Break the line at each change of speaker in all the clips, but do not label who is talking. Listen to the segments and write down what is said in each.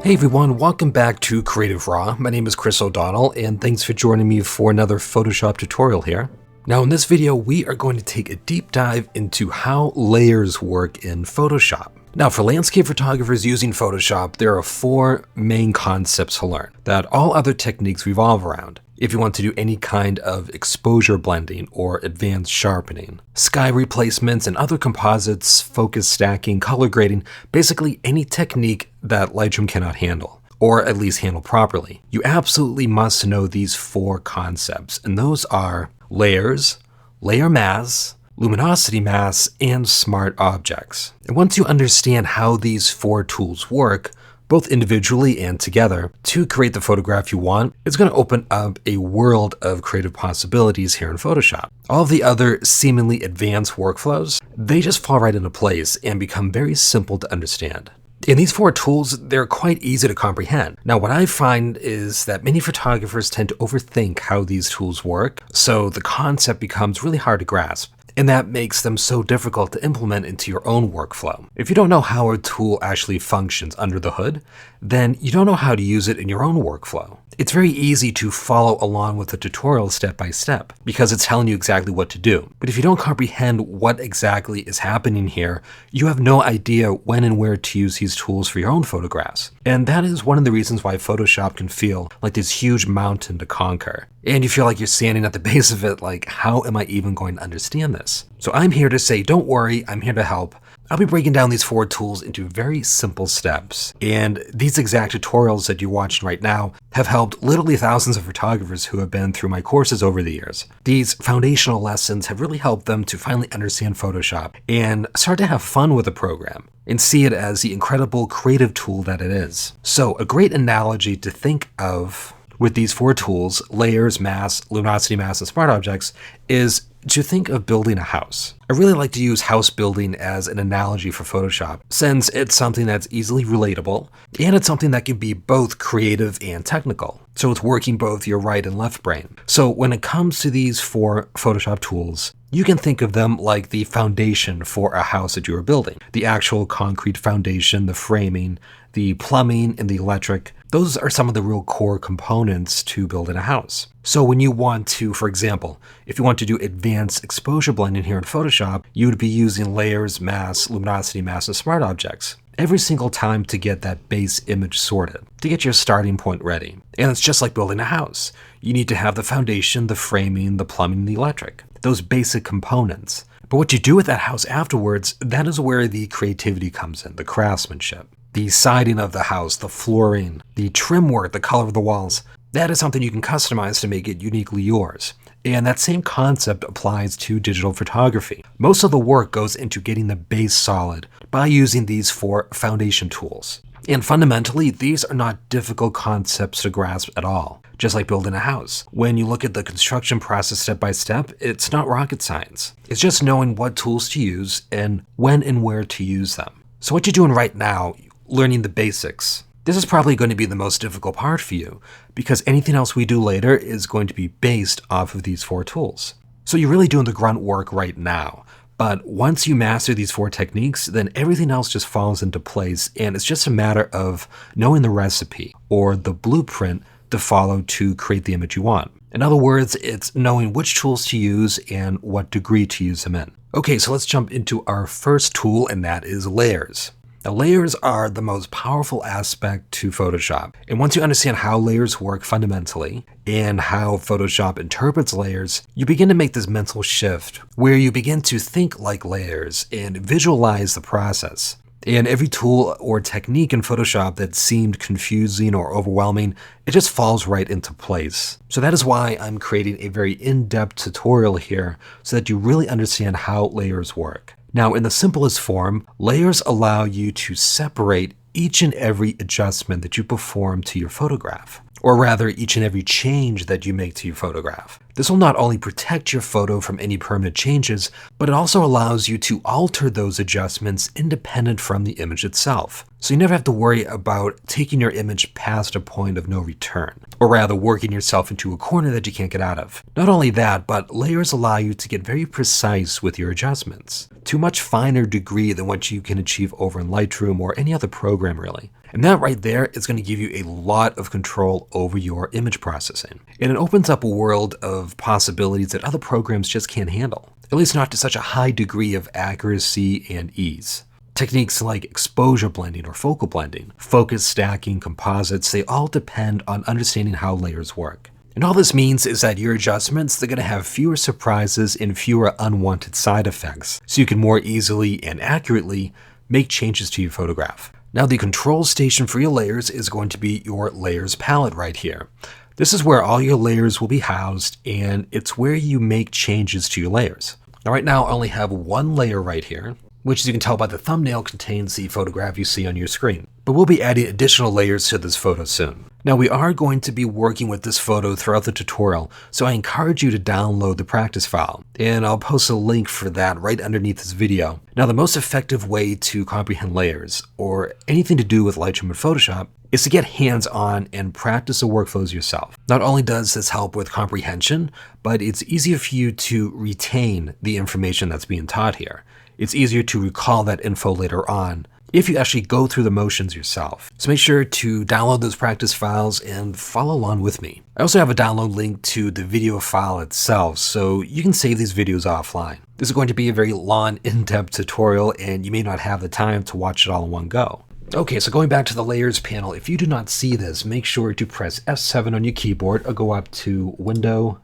Hey everyone, welcome back to Creative Raw. My name is Chris O'Donnell, and thanks for joining me for another Photoshop tutorial here. Now in this video, we are going to take a deep dive into how layers work in Photoshop. Now for landscape photographers using Photoshop, there are 4 main concepts to learn that all other techniques revolve around. If you want to do any kind of exposure blending or advanced sharpening, sky replacements and other composites, focus stacking, color grading, basically any technique that Lightroom cannot handle, or at least handle properly, you absolutely must know these 4 concepts, and those are layers, layer mask, luminosity mask, and smart objects. And once you understand how these 4 tools work, both individually and together, to create the photograph you want, it's going to open up a world of creative possibilities here in Photoshop. All of the other seemingly advanced workflows, they just fall right into place and become very simple to understand. And these 4 tools, they're quite easy to comprehend. Now, what I find is that many photographers tend to overthink how these tools work, so the concept becomes really hard to grasp. And that makes them so difficult to implement into your own workflow. If you don't know how a tool actually functions under the hood, then you don't know how to use it in your own workflow. It's very easy to follow along with the tutorial step by step because it's telling you exactly what to do. But if you don't comprehend what exactly is happening here, you have no idea when and where to use these tools for your own photographs. And that is one of the reasons why Photoshop can feel like this huge mountain to conquer. And you feel like you're standing at the base of it, like, how am I even going to understand this? So I'm here to say, don't worry, I'm here to help. I'll be breaking down these 4 tools into very simple steps. And these exact tutorials that you're watching right now have helped literally thousands of photographers who have been through my courses over the years. These foundational lessons have really helped them to finally understand Photoshop and start to have fun with the program and see it as the incredible creative tool that it is. So a great analogy to think of with these 4 tools, layers, mask, luminosity mask, and smart objects, is to think of building a house. I really like to use house building as an analogy for Photoshop, since it's something that's easily relatable, and it's something that can be both creative and technical. So it's working both your right and left brain. So when it comes to these 4 Photoshop tools, you can think of them like the foundation for a house that you are building. The actual concrete foundation, the framing, the plumbing, and the electric. Those are some of the real core components to building a house. So when you want to, for example, if you want to do advanced exposure blending here in Photoshop, you would be using layers, masks, luminosity masks, and smart objects every single time to get that base image sorted, to get your starting point ready. And it's just like building a house. You need to have the foundation, the framing, the plumbing, and the electric, those basic components. But what you do with that house afterwards, that is where the creativity comes in, the craftsmanship. The siding of the house, the flooring, the trim work, the color of the walls, that is something you can customize to make it uniquely yours. And that same concept applies to digital photography. Most of the work goes into getting the base solid by using these 4 foundation tools. And fundamentally, these are not difficult concepts to grasp at all, just like building a house. When you look at the construction process step by step, it's not rocket science. It's just knowing what tools to use and when and where to use them. So what you're doing right now, learning the basics, this is probably going to be the most difficult part for you because anything else we do later is going to be based off of these 4 tools. So you're really doing the grunt work right now. But once you master these 4 techniques, then everything else just falls into place, and it's just a matter of knowing the recipe or the blueprint to follow to create the image you want. In other words, it's knowing which tools to use and what degree to use them in. Okay, so let's jump into our first tool, and that is layers. Now, layers are the most powerful aspect to Photoshop. And once you understand how layers work fundamentally and how Photoshop interprets layers, you begin to make this mental shift where you begin to think like layers and visualize the process. And every tool or technique in Photoshop that seemed confusing or overwhelming, it just falls right into place. So that is why I'm creating a very in-depth tutorial here so that you really understand how layers work. Now, in the simplest form, layers allow you to separate each and every adjustment that you perform to your photograph, or rather each and every change that you make to your photograph, This will not only protect your photo from any permanent changes, but it also allows you to alter those adjustments independent from the image itself. So you never have to worry about taking your image past a point of no return, or rather working yourself into a corner that you can't get out of. Not only that, but layers allow you to get very precise with your adjustments, to a much finer degree than what you can achieve over in Lightroom or any other program really. And that right there is going to give you a lot of control over your image processing. And it opens up a world of possibilities that other programs just can't handle, at least not to such a high degree of accuracy and ease. Techniques like exposure blending or focal blending, focus stacking, composites, they all depend on understanding how layers work. And all this means is that your adjustments, they're going to have fewer surprises and fewer unwanted side effects, so you can more easily and accurately make changes to your photograph. Now the control station for your layers is going to be your layers palette right here. This is where all your layers will be housed, and it's where you make changes to your layers. Now right now I only have one layer right here, which as you can tell by the thumbnail contains the photograph you see on your screen. But we'll be adding additional layers to this photo soon. Now we are going to be working with this photo throughout the tutorial, so I encourage you to download the practice file, and I'll post a link for that right underneath this video. Now the most effective way to comprehend layers, or anything to do with Lightroom and Photoshop, is to get hands-on and practice the workflows yourself. Not only does this help with comprehension, but it's easier for you to retain the information that's being taught here. It's easier to recall that info later on if you actually go through the motions yourself. So make sure to download those practice files and follow along with me. I also have a download link to the video file itself, so you can save these videos offline. This is going to be a very long, in-depth tutorial, and you may not have the time to watch it all in one go. Okay, so going back to the layers panel, if you do not see this, make sure to press F7 on your keyboard or go up to Window,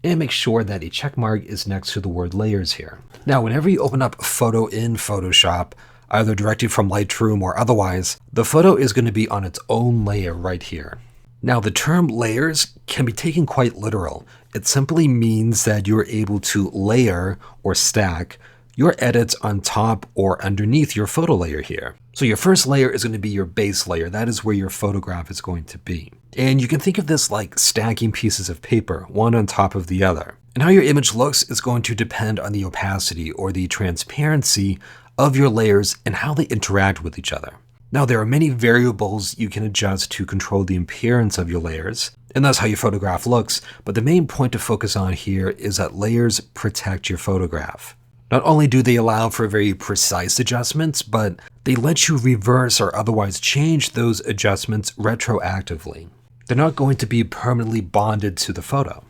and make sure that a check mark is next to the word layers here. Now, whenever you open up a photo in Photoshop, either directly from Lightroom or otherwise, the photo is going to be on its own layer right here. Now, the term layers can be taken quite literal. It simply means that you're able to layer or stack your edits on top or underneath your photo layer here. So your first layer is going to be your base layer. That is where your photograph is going to be. And you can think of this like stacking pieces of paper, one on top of the other. And how your image looks is going to depend on the opacity or the transparency of your layers and how they interact with each other. Now, there are many variables you can adjust to control the appearance of your layers, and that's how your photograph looks, but the main point to focus on here is that layers protect your photograph. Not only do they allow for very precise adjustments, but they let you reverse or otherwise change those adjustments retroactively. They're not going to be permanently bonded to the photo.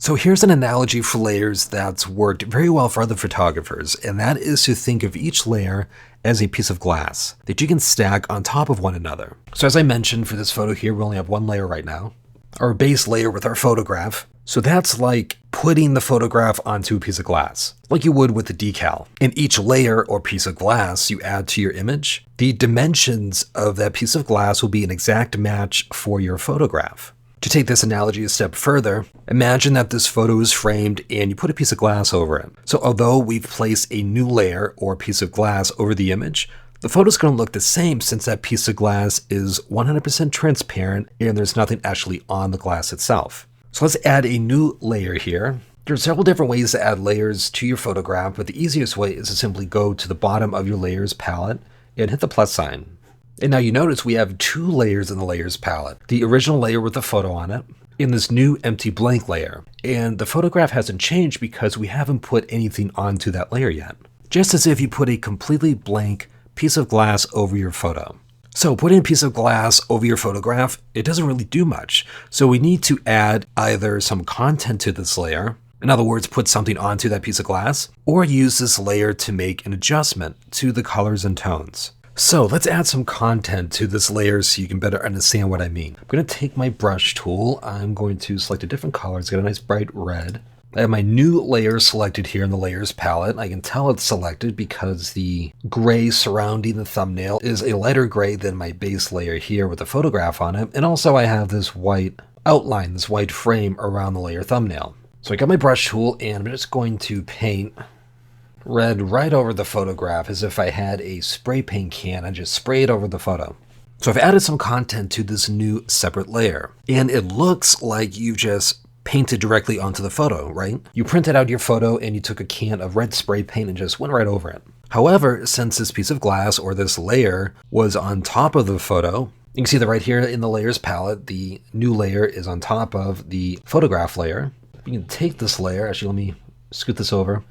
So here's an analogy for layers that's worked very well for other photographers, and that is to think of each layer as a piece of glass that you can stack on top of one another. So as I mentioned, for this photo here, we only have one layer right now, our base layer with our photograph. So that's like putting the photograph onto a piece of glass, like you would with the decal. In each layer or piece of glass you add to your image, the dimensions of that piece of glass will be an exact match for your photograph. To take this analogy a step further, imagine that this photo is framed and you put a piece of glass over it. So although we've placed a new layer or piece of glass over the image, the photo's going to look the same since that piece of glass is 100% transparent and there's nothing actually on the glass itself. So let's add a new layer here. There are several different ways to add layers to your photograph, but the easiest way is to simply go to the bottom of your layers palette and hit the plus sign. And now you notice we have two layers in the layers palette. The original layer with the photo on it, and this new empty blank layer. And the photograph hasn't changed because we haven't put anything onto that layer yet. Just as if you put a completely blank piece of glass over your photo. So putting a piece of glass over your photograph, it doesn't really do much. So we need to add either some content to this layer, in other words, put something onto that piece of glass, or use this layer to make an adjustment to the colors and tones. So let's add some content to this layer so you can better understand what I mean. I'm going to take my brush tool. I'm going to select a different color. It's got a nice bright red. I have my new layer selected here in the layers palette. I can tell it's selected because the gray surrounding the thumbnail is a lighter gray than my base layer here with the photograph on it. And also I have this white outline, this white frame around the layer thumbnail. So I got my brush tool and I'm just going to paint red right over the photograph as if I had a spray paint can and just spray it over the photo. So I've added some content to this new separate layer, and it looks like you've just painted directly onto the photo, right? You printed out your photo and you took a can of red spray paint and just went right over it. However, since this piece of glass or this layer was on top of the photo, you can see that right here in the layers palette, the new layer is on top of the photograph layer. You can take this layer, actually let me scoot this over.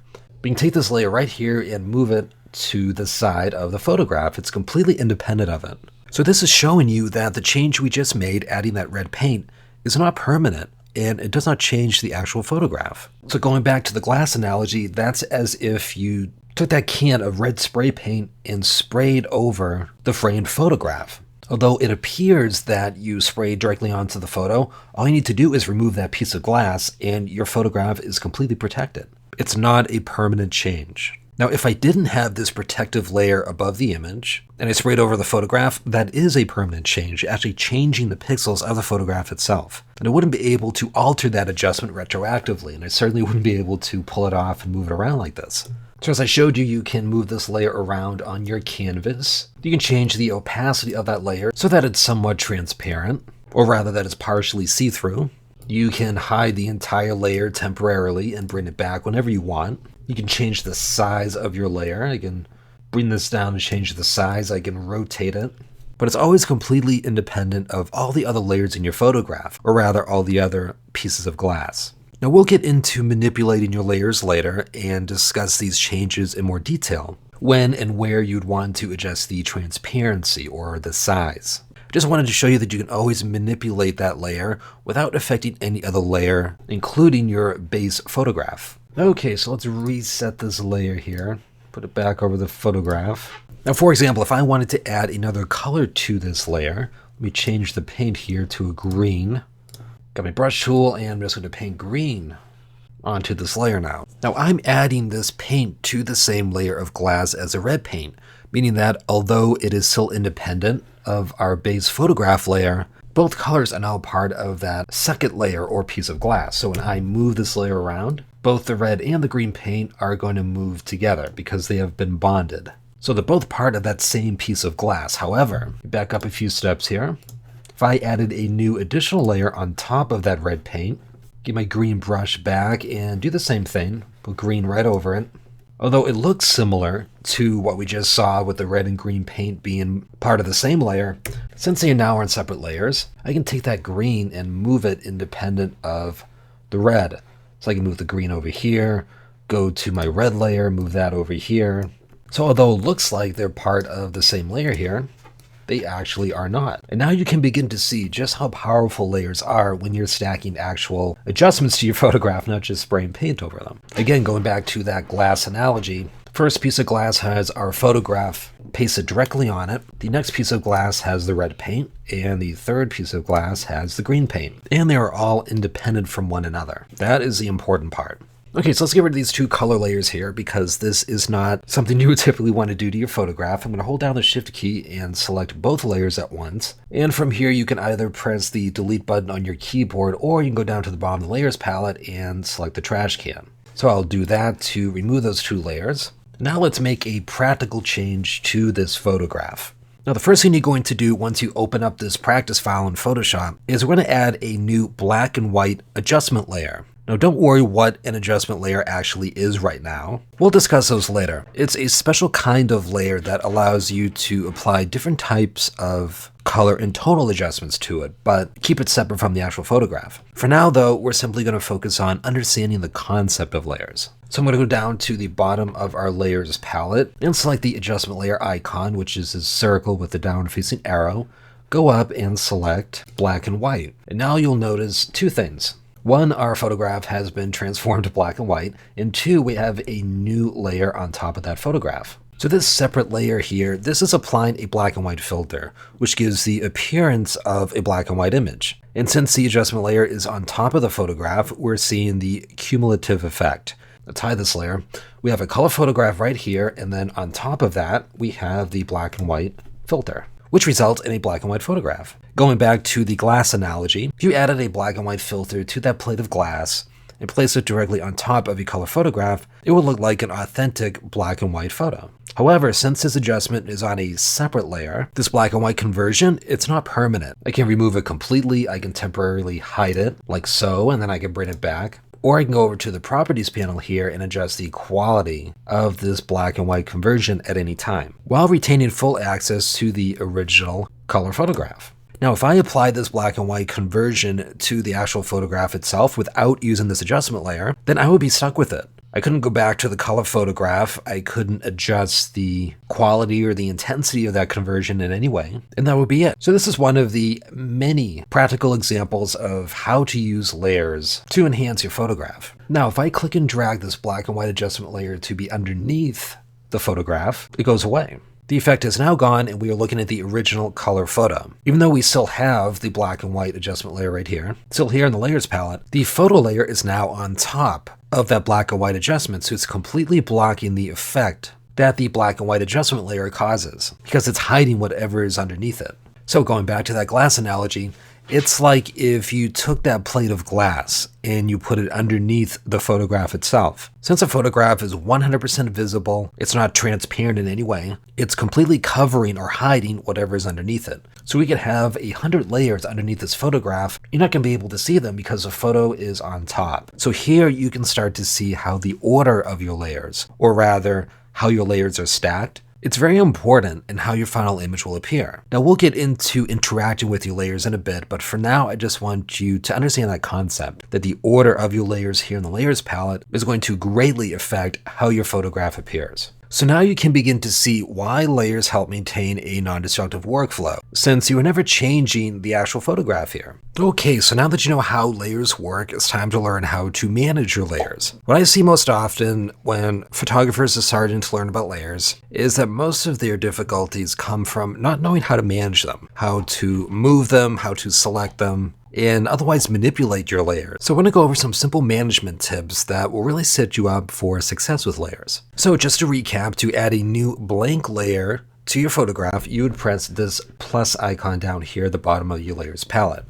You can take this layer right here and move it to the side of the photograph. It's completely independent of it. So this is showing you that the change we just made, adding that red paint, is not permanent and it does not change the actual photograph. So going back to the glass analogy, that's as if you took that can of red spray paint and sprayed over the framed photograph. Although it appears that you sprayed directly onto the photo, all you need to do is remove that piece of glass and your photograph is completely protected. It's not a permanent change. Now, if I didn't have this protective layer above the image and I sprayed over the photograph, that is a permanent change, actually changing the pixels of the photograph itself. And I wouldn't be able to alter that adjustment retroactively, and I certainly wouldn't be able to pull it off and move it around like this. So as I showed you, you can move this layer around on your canvas. You can change the opacity of that layer so that it's somewhat transparent, or rather that it's partially see-through. You can hide the entire layer temporarily and bring it back whenever you want. You can change the size of your layer. I can bring this down and change the size. I can rotate it. But it's always completely independent of all the other layers in your photograph, or rather all the other pieces of glass. Now we'll get into manipulating your layers later and discuss these changes in more detail, when and where you'd want to adjust the transparency or the size. I just wanted to show you that you can always manipulate that layer without affecting any other layer, including your base photograph. Okay, so let's reset this layer here, put it back over the photograph. Now, for example, if I wanted to add another color to this layer, let me change the paint here to a green. Got my brush tool, and I'm just going to paint green onto this layer now. Now, I'm adding this paint to the same layer of glass as a red paint, meaning that although it is still independent of our base photograph layer, both colors are now part of that second layer or piece of glass. So when I move this layer around, both the red and the green paint are going to move together because they have been bonded. So they're both part of that same piece of glass. However, back up a few steps here. If I added a new additional layer on top of that red paint, get my green brush back and do the same thing, put green right over it. Although it looks similar to what we just saw with the red and green paint being part of the same layer, since they are now on separate layers, I can take that green and move it independent of the red. So I can move the green over here, go to my red layer, move that over here. So although it looks like they're part of the same layer here, they actually are not. And now you can begin to see just how powerful layers are when you're stacking actual adjustments to your photograph, not just spraying paint over them. Again, going back to that glass analogy, first piece of glass has our photograph pasted directly on it. The next piece of glass has the red paint, and the third piece of glass has the green paint. And they are all independent from one another. That is the important part. Okay, so let's get rid of these two color layers here because this is not something you would typically want to do to your photograph. I'm going to hold down the Shift key and select both layers at once. And from here, you can either press the delete button on your keyboard, or you can go down to the bottom of the layers palette and select the trash can. So I'll do that to remove those two layers. Now let's make a practical change to this photograph. Now the first thing you're going to do once you open up this practice file in Photoshop is we're going to add a new black and white adjustment layer. Now don't worry what an adjustment layer actually is right now. We'll discuss those later. It's a special kind of layer that allows you to apply different types of color and tonal adjustments to it, but keep it separate from the actual photograph. For now though, we're simply going to focus on understanding the concept of layers. So I'm going to go down to the bottom of our layers palette and select the adjustment layer icon, which is this circle with the downward facing arrow. Go up and select black and white. And now you'll notice two things. One, our photograph has been transformed to black and white, and two, we have a new layer on top of that photograph. So this separate layer here, this is applying a black and white filter, which gives the appearance of a black and white image. And since the adjustment layer is on top of the photograph, we're seeing the cumulative effect. Let's hide this layer. We have a color photograph right here, and then on top of that, we have the black and white filter, which results in a black and white photograph. Going back to the glass analogy, if you added a black and white filter to that plate of glass, and place it directly on top of a color photograph, it will look like an authentic black and white photo. However, since this adjustment is on a separate layer, this black and white conversion, it's not permanent. I can remove it completely, I can temporarily hide it, like so, and then I can bring it back. Or I can go over to the properties panel here and adjust the quality of this black and white conversion at any time, while retaining full access to the original color photograph. Now, if I apply this black and white conversion to the actual photograph itself without using this adjustment layer, then I would be stuck with it. I couldn't go back to the color photograph, I couldn't adjust the quality or the intensity of that conversion in any way, and that would be it. So this is one of the many practical examples of how to use layers to enhance your photograph. Now, if I click and drag this black and white adjustment layer to be underneath the photograph, it goes away. The effect is now gone and we are looking at the original color photo. Even though we still have the black and white adjustment layer right here, still here in the layers palette, the photo layer is now on top of that black and white adjustment, so it's completely blocking the effect that the black and white adjustment layer causes, because it's hiding whatever is underneath it. So going back to that glass analogy, it's like if you took that plate of glass and you put it underneath the photograph itself. Since a photograph is 100% visible, it's not transparent in any way, it's completely covering or hiding whatever is underneath it. So we could have 100 layers underneath this photograph. You're not going to be able to see them because the photo is on top. So here you can start to see how the order of your layers, or rather how your layers are stacked, it's very important in how your final image will appear. Now we'll get into interacting with your layers in a bit, but for now I just want you to understand that concept, that the order of your layers here in the layers palette is going to greatly affect how your photograph appears. So now you can begin to see why layers help maintain a non-destructive workflow, since you are never changing the actual photograph here. Okay, so now that you know how layers work, it's time to learn how to manage your layers. What I see most often when photographers are starting to learn about layers is that most of their difficulties come from not knowing how to manage them, how to move them, how to select them, and otherwise manipulate your layers. So I want to go over some simple management tips that will really set you up for success with layers. So just to recap, to add a new blank layer to your photograph, you would press this plus icon down here at the bottom of your layers palette.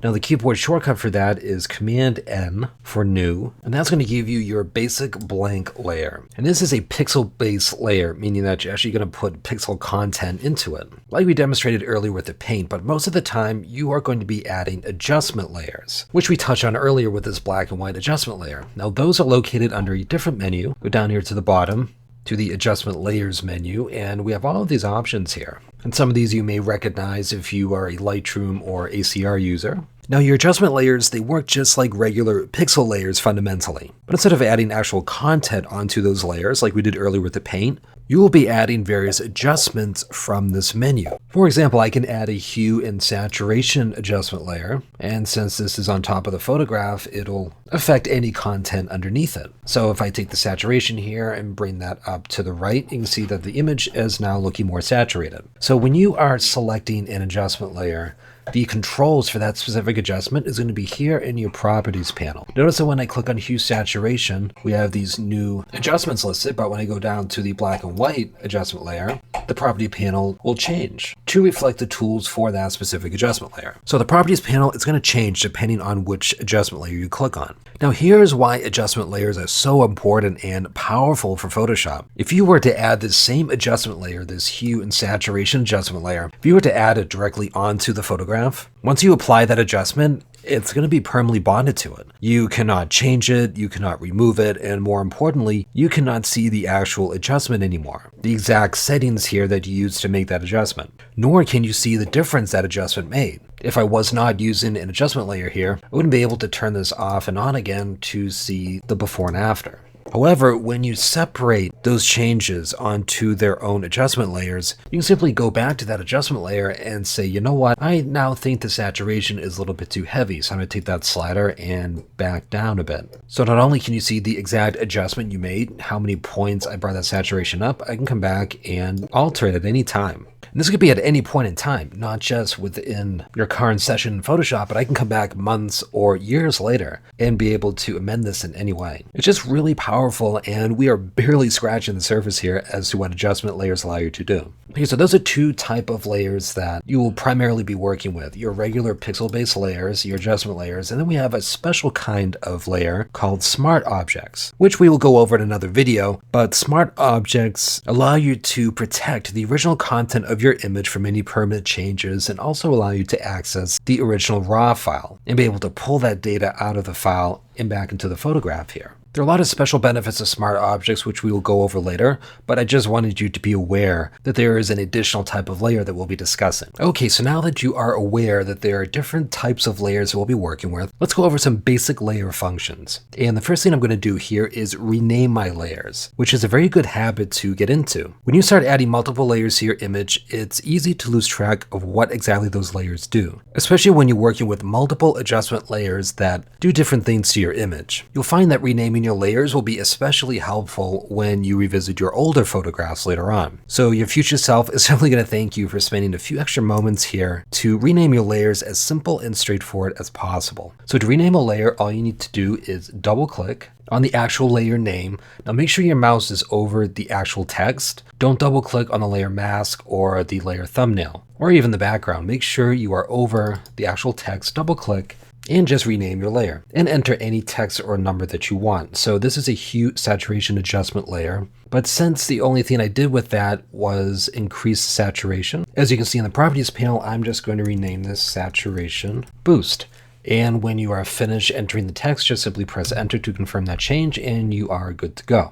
Now the keyboard shortcut for that is Command N for new, and that's going to give you your basic blank layer. And this is a pixel-based layer, meaning that you're actually going to put pixel content into it, like we demonstrated earlier with the paint, but most of the time you are going to be adding adjustment layers, which we touched on earlier with this black and white adjustment layer. Now those are located under a different menu. Go down here to the bottom, to the adjustment layers menu, and we have all of these options here. And some of these you may recognize if you are a Lightroom or ACR user. Now your adjustment layers, they work just like regular pixel layers fundamentally, but instead of adding actual content onto those layers like we did earlier with the paint, you will be adding various adjustments from this menu. For example, I can add a hue and saturation adjustment layer, and since this is on top of the photograph, it'll affect any content underneath it. So if I take the saturation here and bring that up to the right, you can see that the image is now looking more saturated. So when you are selecting an adjustment layer, the controls for that specific adjustment is going to be here in your properties panel. Notice that when I click on hue saturation, we have these new adjustments listed, but when I go down to the black and white adjustment layer, the property panel will change to reflect the tools for that specific adjustment layer. So the properties panel is going to change depending on which adjustment layer you click on. Now here's why adjustment layers are so important and powerful for Photoshop. If you were to add this same adjustment layer, this hue and saturation adjustment layer, if you were to add it directly onto the photograph, once you apply that adjustment, it's going to be permanently bonded to it. You cannot change it, you cannot remove it, and more importantly, you cannot see the actual adjustment anymore, the exact settings here that you used to make that adjustment, nor can you see the difference that adjustment made. If I was not using an adjustment layer here, I wouldn't be able to turn this off and on again to see the before and after. However, when you separate those changes onto their own adjustment layers, you can simply go back to that adjustment layer and say, you know what, I now think the saturation is a little bit too heavy, so I'm going to take that slider and back down a bit. So not only can you see the exact adjustment you made, how many points I brought that saturation up, I can come back and alter it at any time. And this could be at any point in time, not just within your current session in Photoshop, but I can come back months or years later and be able to amend this in any way. It's just really powerful, and we are barely scratching the surface here as to what adjustment layers allow you to do. Okay, so those are two type of layers that you will primarily be working with. Your regular pixel-based layers, your adjustment layers, and then we have a special kind of layer called smart objects, which we will go over in another video, but smart objects allow you to protect the original content of your image from any permanent changes and also allow you to access the original RAW file and be able to pull that data out of the file and back into the photograph here. There are a lot of special benefits of smart objects, which we will go over later, but I just wanted you to be aware that there is an additional type of layer that we'll be discussing. Okay, so now that you are aware that there are different types of layers we'll be working with, let's go over some basic layer functions. And the first thing I'm going to do here is rename my layers, which is a very good habit to get into. When you start adding multiple layers to your image, it's easy to lose track of what exactly those layers do, especially when you're working with multiple adjustment layers that do different things to your image. You'll find that renaming your layers will be especially helpful when you revisit your older photographs later on. So your future self is definitely going to thank you for spending a few extra moments here to rename your layers as simple and straightforward as possible. So to rename a layer, all you need to do is double click on the actual layer name. Now make sure your mouse is over the actual text. Don't double click on the layer mask or the layer thumbnail or even the background. Make sure you are over the actual text, double click, and just rename your layer and enter any text or number that you want. So this is a hue saturation adjustment layer, but since the only thing I did with that was increase saturation, as you can see in the properties panel, I'm just going to rename this saturation boost. And when you are finished entering the text, just simply press enter to confirm that change and you are good to go.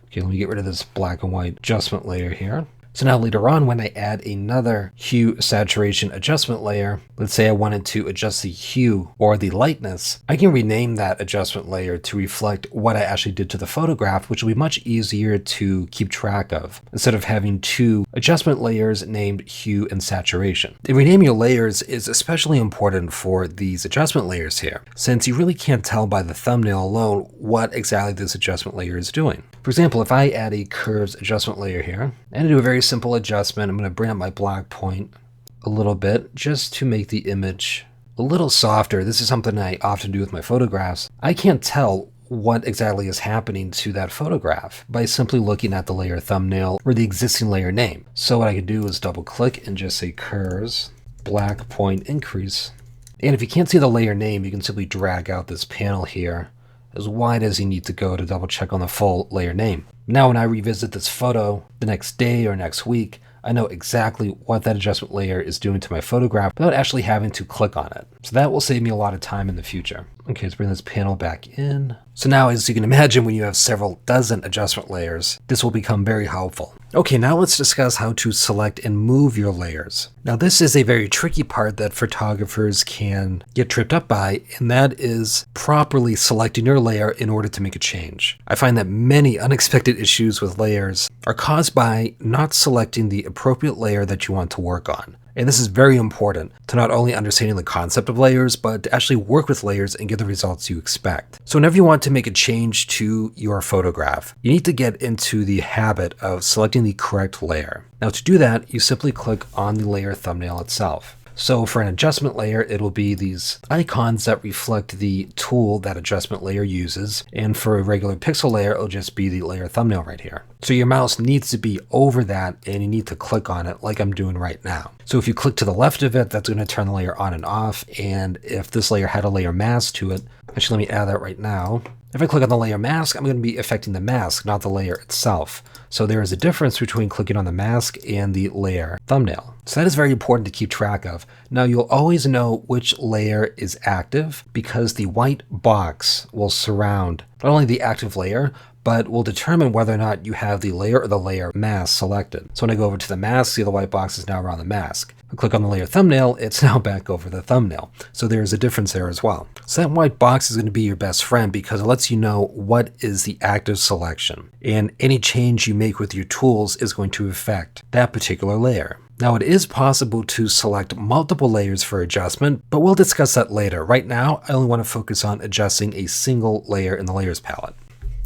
Okay, let me get rid of this black and white adjustment layer here. So now later on, when I add another hue saturation adjustment layer, let's say I wanted to adjust the hue or the lightness, I can rename that adjustment layer to reflect what I actually did to the photograph, which will be much easier to keep track of instead of having two adjustment layers named hue and saturation. The renaming your layers is especially important for these adjustment layers here, since you really can't tell by the thumbnail alone what exactly this adjustment layer is doing. For example, if I add a curves adjustment layer here and do a very simple adjustment, I'm going to bring up my black point a little bit just to make the image a little softer. This is something I often do with my photographs. I can't tell what exactly is happening to that photograph by simply looking at the layer thumbnail or the existing layer name. So what I can do is double click and just say curves, black point increase. And if you can't see the layer name, you can simply drag out this panel here as wide as you need to go to double check on the full layer name. Now when I revisit this photo the next day or next week, I know exactly what that adjustment layer is doing to my photograph without actually having to click on it. So that will save me a lot of time in the future. Okay, let's bring this panel back in. So now, as you can imagine, when you have several dozen adjustment layers, this will become very helpful. Okay, now let's discuss how to select and move your layers. Now this is a very tricky part that photographers can get tripped up by, and that is properly selecting your layer in order to make a change. I find that many unexpected issues with layers are caused by not selecting the appropriate layer that you want to work on. And this is very important to not only understanding the concept of layers, but to actually work with layers and get the results you expect. So whenever you want to make a change to your photograph, you need to get into the habit of selecting the correct layer. Now to do that, you simply click on the layer thumbnail itself. So for an adjustment layer, it'll be these icons that reflect the tool that adjustment layer uses. And for a regular pixel layer, it'll just be the layer thumbnail right here. So your mouse needs to be over that and you need to click on it like I'm doing right now. So if you click to the left of it, that's going to turn the layer on and off. And if this layer had a layer mask to it, actually let me add that right now. If I click on the layer mask, I'm going to be affecting the mask, not the layer itself. So there is a difference between clicking on the mask and the layer thumbnail. So that is very important to keep track of. Now you'll always know which layer is active because the white box will surround not only the active layer, but will determine whether or not you have the layer or the layer mask selected. So when I go over to the mask, see the white box is now around the mask. I click on the layer thumbnail, it's now back over the thumbnail. So there's a difference there as well. So that white box is going to be your best friend because it lets you know what is the active selection. And any change you make with your tools is going to affect that particular layer. Now it is possible to select multiple layers for adjustment, but we'll discuss that later. Right now, I only want to focus on adjusting a single layer in the layers palette.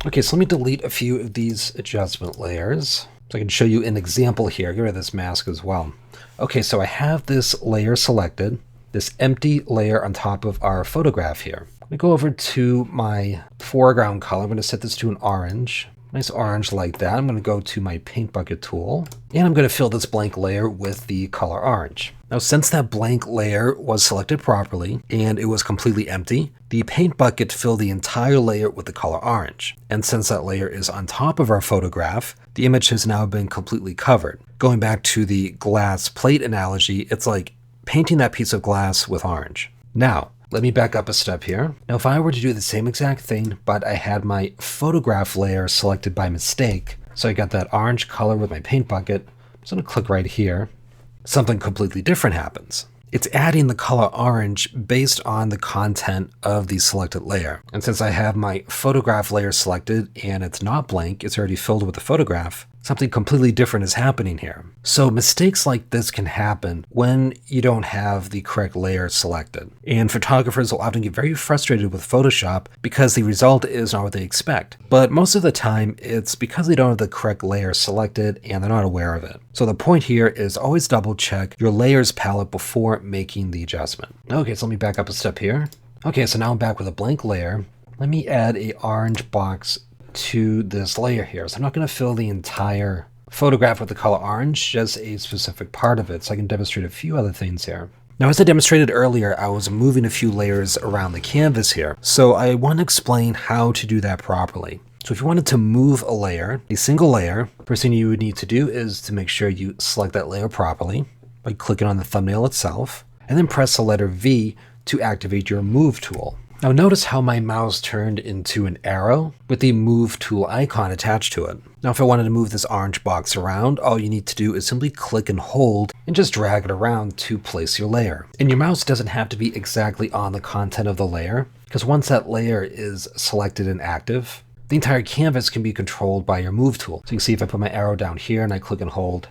Okay, so let me delete a few of these adjustment layers so I can show you an example here. Get rid of this mask as well. Okay, so I have this layer selected, this empty layer on top of our photograph here. Let me go over to my foreground color. I'm going to set this to an orange. Nice orange like that. I'm going to go to my paint bucket tool, and I'm going to fill this blank layer with the color orange. Now, since that blank layer was selected properly and it was completely empty, the paint bucket filled the entire layer with the color orange. And since that layer is on top of our photograph, the image has now been completely covered. Going back to the glass plate analogy, it's like painting that piece of glass with orange. Now, let me back up a step here. Now, if I were to do the same exact thing, but I had my photograph layer selected by mistake, so I got that orange color with my paint bucket, I'm just going to click right here. Something completely different happens. It's adding the color orange based on the content of the selected layer. And since I have my photograph layer selected and it's not blank, it's already filled with the photograph, something completely different is happening here. So mistakes like this can happen when you don't have the correct layer selected. And photographers will often get very frustrated with Photoshop because the result is not what they expect. But most of the time, it's because they don't have the correct layer selected and they're not aware of it. So the point here is always double check your layers palette before making the adjustment. Okay, so let me back up a step here. Okay, so now I'm back with a blank layer. Let me add an orange box to this layer here. So I'm not going to fill the entire photograph with the color orange, just a specific part of it. So I can demonstrate a few other things here. Now, as I demonstrated earlier, I was moving a few layers around the canvas here. So I want to explain how to do that properly. So if you wanted to move a layer, a single layer, the first thing you would need to do is to make sure you select that layer properly by clicking on the thumbnail itself, and then press the letter V to activate your Move tool. Now notice how my mouse turned into an arrow with the Move tool icon attached to it. Now if I wanted to move this orange box around, all you need to do is simply click and hold and just drag it around to place your layer. And your mouse doesn't have to be exactly on the content of the layer, because once that layer is selected and active, the entire canvas can be controlled by your Move tool. So you can see if I put my arrow down here and I click and hold,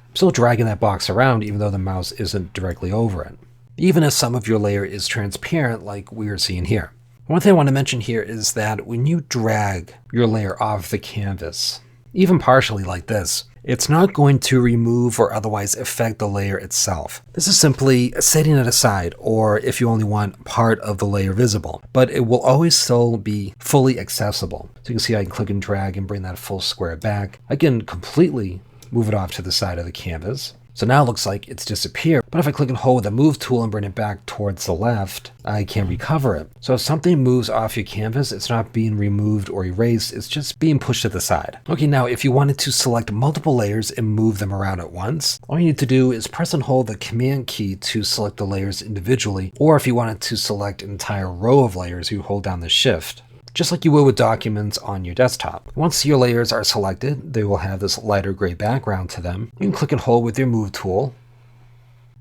I'm still dragging that box around even though the mouse isn't directly over it, even if some of your layer is transparent like we are seeing here. One thing I want to mention here is that when you drag your layer off the canvas, even partially like this, it's not going to remove or otherwise affect the layer itself. This is simply setting it aside, or if you only want part of the layer visible, but it will always still be fully accessible. So you can see I can click and drag and bring that full square back. I can completely move it off to the side of the canvas. So now it looks like it's disappeared, but if I click and hold the Move tool and bring it back towards the left, I can recover it. So if something moves off your canvas, it's not being removed or erased, it's just being pushed to the side. Okay, now if you wanted to select multiple layers and move them around at once, all you need to do is press and hold the Command key to select the layers individually, or if you wanted to select an entire row of layers, you hold down the Shift, just like you would with documents on your desktop. Once your layers are selected, they will have this lighter gray background to them. You can click and hold with your Move tool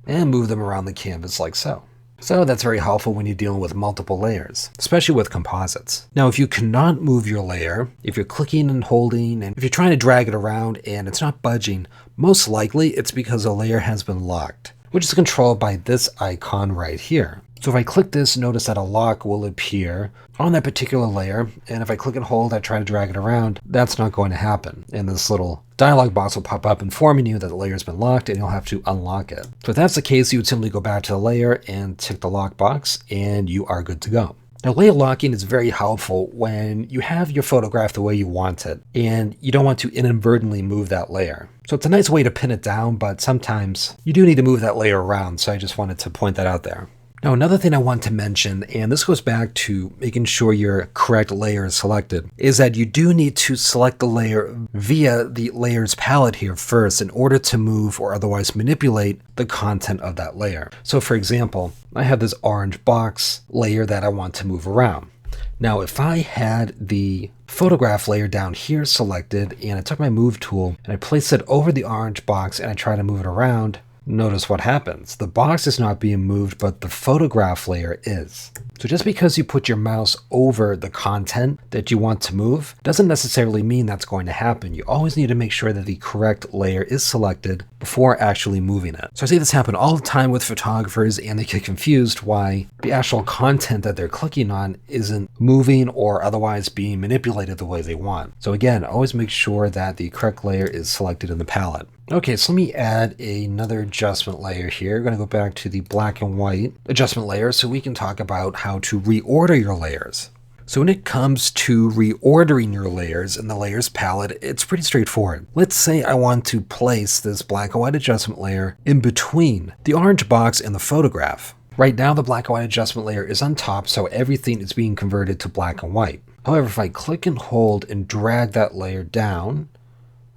and move them around the canvas like so. So that's very helpful when you're dealing with multiple layers, especially with composites. Now, if you cannot move your layer, if you're clicking and holding, and if you're trying to drag it around and it's not budging, most likely it's because the layer has been locked, which is controlled by this icon right here. So if I click this, notice that a lock will appear on that particular layer, and if I click and hold, I try to drag it around, that's not going to happen. And this little dialog box will pop up informing you that the layer has been locked and you'll have to unlock it. So if that's the case, you would simply go back to the layer and tick the lock box and you are good to go. Now, layer locking is very helpful when you have your photograph the way you want it and you don't want to inadvertently move that layer. So it's a nice way to pin it down, but sometimes you do need to move that layer around, so I just wanted to point that out there. Now, another thing I want to mention, and this goes back to making sure your correct layer is selected, is that you do need to select the layer via the layers palette here first in order to move or otherwise manipulate the content of that layer. So for example, I have this orange box layer that I want to move around. Now, if I had the photograph layer down here selected and I took my Move tool and I placed it over the orange box and I try to move it around, notice what happens. The box is not being moved, but the photograph layer is. So just because you put your mouse over the content that you want to move doesn't necessarily mean that's going to happen. You always need to make sure that the correct layer is selected before actually moving it. So I see this happen all the time with photographers, and they get confused why the actual content that they're clicking on isn't moving or otherwise being manipulated the way they want. So again, always make sure that the correct layer is selected in the palette. Okay, so let me add another adjustment layer here. We're going to go back to the black and white adjustment layer so we can talk about how to reorder your layers. So when it comes to reordering your layers in the layers palette, it's pretty straightforward. Let's say I want to place this black and white adjustment layer in between the orange box and the photograph. Right now, the black and white adjustment layer is on top, so everything is being converted to black and white. However, if I click and hold and drag that layer down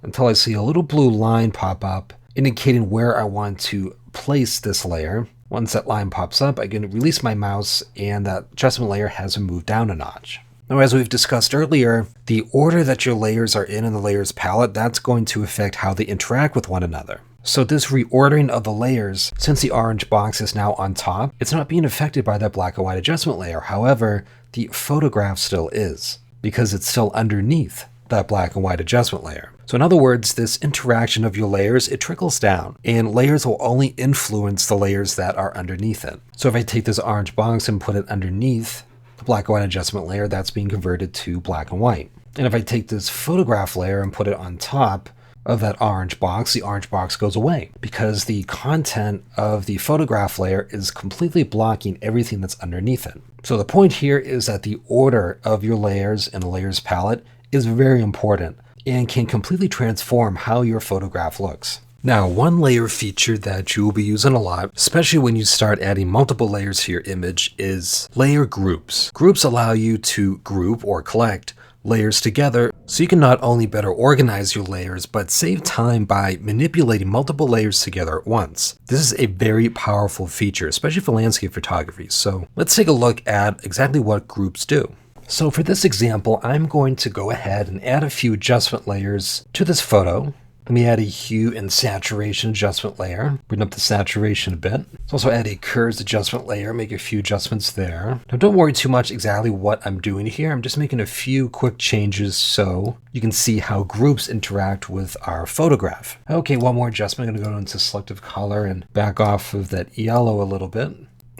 until I see a little blue line pop up, indicating where I want to place this layer. Once that line pops up, I can release my mouse and that adjustment layer has been moved down a notch. Now, as we've discussed earlier, the order that your layers are in the layers palette, that's going to affect how they interact with one another. So this reordering of the layers, since the orange box is now on top, it's not being affected by that black and white adjustment layer. However, the photograph still is, because it's still underneath that black and white adjustment layer. So in other words, this interaction of your layers, it trickles down, and layers will only influence the layers that are underneath it. So if I take this orange box and put it underneath the black and white adjustment layer, that's being converted to black and white. And if I take this photograph layer and put it on top of that orange box, the orange box goes away because the content of the photograph layer is completely blocking everything that's underneath it. So the point here is that the order of your layers in the layers palette is very important and can completely transform how your photograph looks. Now, one layer feature that you will be using a lot, especially when you start adding multiple layers to your image, is layer groups. Groups allow you to group or collect layers together so you can not only better organize your layers, but save time by manipulating multiple layers together at once. This is a very powerful feature, especially for landscape photography. So let's take a look at exactly what groups do. So for this example, I'm going to go ahead and add a few adjustment layers to this photo. Let me add a hue and saturation adjustment layer, bring up the saturation a bit. Let's also add a curves adjustment layer, make a few adjustments there. Now don't worry too much exactly what I'm doing here. I'm just making a few quick changes so you can see how groups interact with our photograph. Okay, one more adjustment. I'm gonna go into selective color and back off of that yellow a little bit.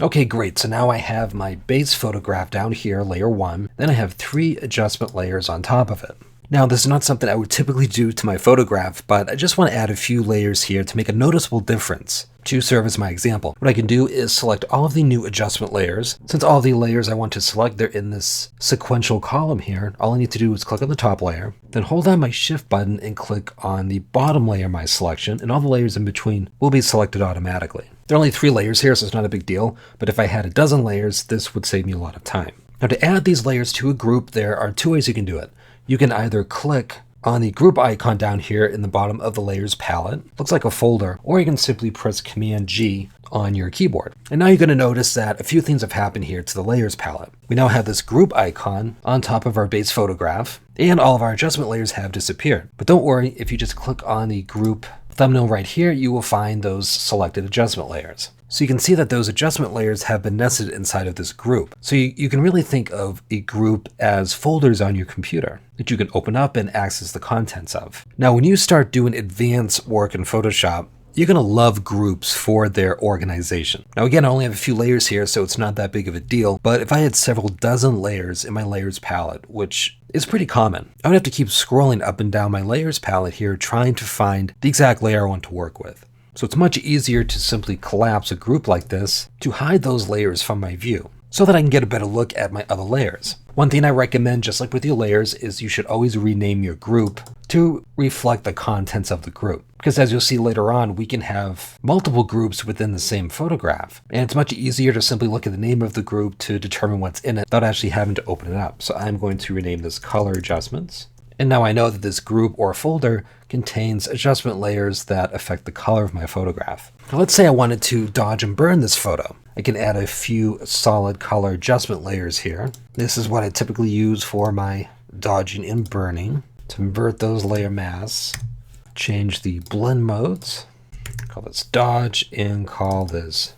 Okay, great. So now I have my base photograph down here, layer 1. Then I have 3 adjustment layers on top of it. Now, this is not something I would typically do to my photograph, but I just want to add a few layers here to make a noticeable difference to serve as my example. What I can do is select all of the new adjustment layers. Since all of the layers I want to select, they're in this sequential column here, all I need to do is click on the top layer, then hold down my shift button and click on the bottom layer of my selection, and all the layers in between will be selected automatically. There are only 3 layers here, so it's not a big deal, but if I had a dozen layers, this would save me a lot of time. Now, to add these layers to a group, there are 2 ways you can do it. You can either click on the group icon down here in the bottom of the layers palette, looks like a folder, or you can simply press Command G on your keyboard. And now you're going to notice that a few things have happened here to the layers palette. We now have this group icon on top of our base photograph, and all of our adjustment layers have disappeared. But don't worry, if you just click on the group thumbnail right here, you will find those selected adjustment layers. So you can see that those adjustment layers have been nested inside of this group. So you can really think of a group as folders on your computer that you can open up and access the contents of. Now, when you start doing advanced work in Photoshop, you're going to love groups for their organization. Now, again, I only have a few layers here, so it's not that big of a deal. But if I had several dozen layers in my layers palette, which is pretty common, I would have to keep scrolling up and down my layers palette here, trying to find the exact layer I want to work with. So it's much easier to simply collapse a group like this to hide those layers from my view so that I can get a better look at my other layers. One thing I recommend, just like with your layers, is you should always rename your group to reflect the contents of the group. Because as you'll see later on, we can have multiple groups within the same photograph. And it's much easier to simply look at the name of the group to determine what's in it without actually having to open it up. So I'm going to rename this color adjustments. And now I know that this group or folder contains adjustment layers that affect the color of my photograph. Now let's say I wanted to dodge and burn this photo. I can add a few solid color adjustment layers here. This is what I typically use for my dodging and burning. To invert those layer masks, change the blend modes, call this dodge and call this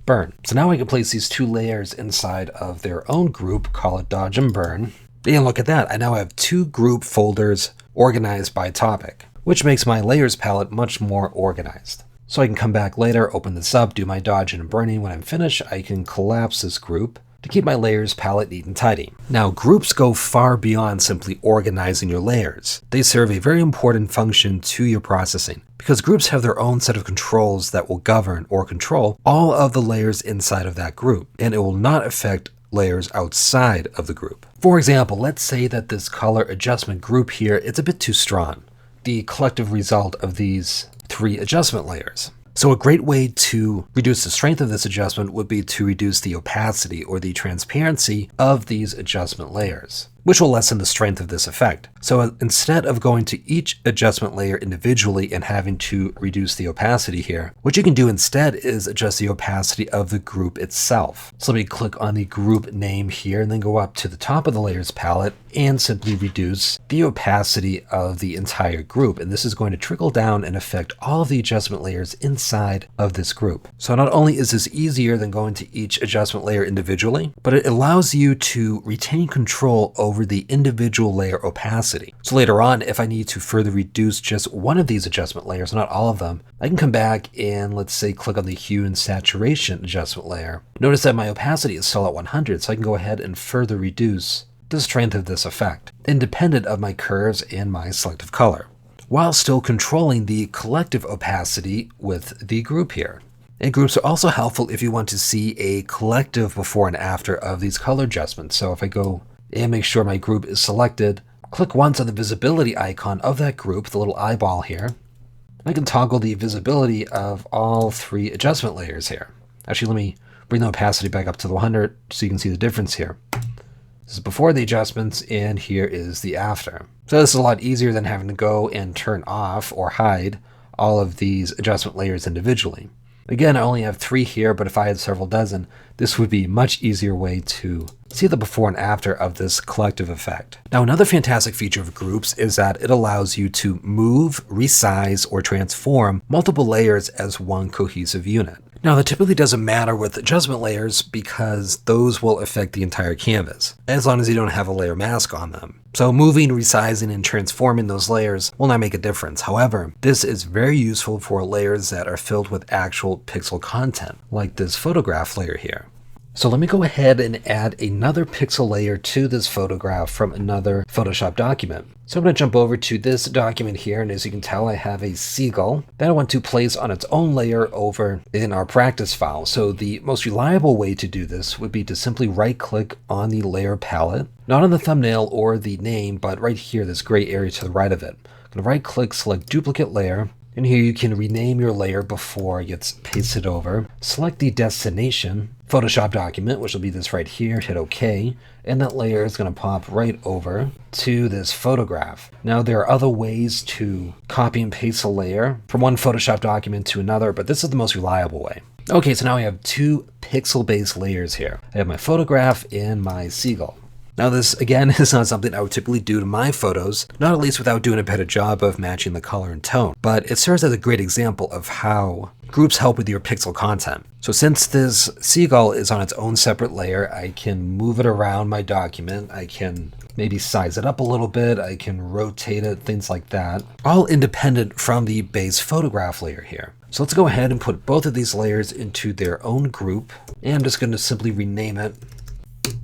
burn. So now I can place these 2 layers inside of their own group, call it dodge and burn. And look at that, I now have 2 group folders organized by topic, which makes my layers palette much more organized. So I can come back later, open this up, do my dodge and burning. When I'm finished, I can collapse this group to keep my layers palette neat and tidy. Now, groups go far beyond simply organizing your layers. They serve a very important function to your processing because groups have their own set of controls that will govern or control all of the layers inside of that group, and it will not affect layers outside of the group. For example, let's say that this color adjustment group here, it's a bit too strong, the collective result of these 3 adjustment layers. So a great way to reduce the strength of this adjustment would be to reduce the opacity or the transparency of these adjustment layers, which will lessen the strength of this effect. So instead of going to each adjustment layer individually and having to reduce the opacity here, what you can do instead is adjust the opacity of the group itself. So let me click on the group name here and then go up to the top of the layers palette and simply reduce the opacity of the entire group. And this is going to trickle down and affect all of the adjustment layers inside of this group. So not only is this easier than going to each adjustment layer individually, but it allows you to retain control over the individual layer opacity. So later on, if I need to further reduce just one of these adjustment layers, not all of them, I can come back and let's say click on the hue and saturation adjustment layer. Notice that my opacity is still at 100, so I can go ahead and further reduce the strength of this effect, independent of my curves and my selective color, while still controlling the collective opacity with the group here. And groups are also helpful if you want to see a collective before and after of these color adjustments. So if I go and make sure my group is selected, click once on the visibility icon of that group, the little eyeball here. I can toggle the visibility of all 3 adjustment layers here. Actually, let me bring the opacity back up to the 100 so you can see the difference here. This is before the adjustments, and here is the after. So this is a lot easier than having to go and turn off or hide all of these adjustment layers individually. Again, I only have 3 here, but if I had several dozen, this would be a much easier way to see the before and after of this collective effect. Now, another fantastic feature of groups is that it allows you to move, resize, or transform multiple layers as one cohesive unit. Now, that typically doesn't matter with adjustment layers because those will affect the entire canvas, as long as you don't have a layer mask on them. So moving, resizing, and transforming those layers will not make a difference. However, this is very useful for layers that are filled with actual pixel content, like this photograph layer here. So let me go ahead and add another pixel layer to this photograph from another Photoshop document. So I'm going to jump over to this document here, and as you can tell, I have a seagull that I want to place on its own layer over in our practice file. So the most reliable way to do this would be to simply right-click on the layer palette, not on the thumbnail or the name, but right here, this gray area to the right of it. I'm going to right-click, select duplicate layer, and here you can rename your layer before it gets pasted over. Select the destination Photoshop document, which will be this right here, hit OK, and that layer is going to pop right over to this photograph. Now, there are other ways to copy and paste a layer from one Photoshop document to another, but this is the most reliable way. Okay, so now I have 2 pixel-based layers here. I have my photograph and my seagull. Now this, again, is not something I would typically do to my photos, not at least without doing a better job of matching the color and tone, but it serves as a great example of how groups help with your pixel content. So since this seagull is on its own separate layer, I can move it around my document, I can maybe size it up a little bit, I can rotate it, things like that, all independent from the base photograph layer here. So let's go ahead and put both of these layers into their own group, and I'm just going to simply rename it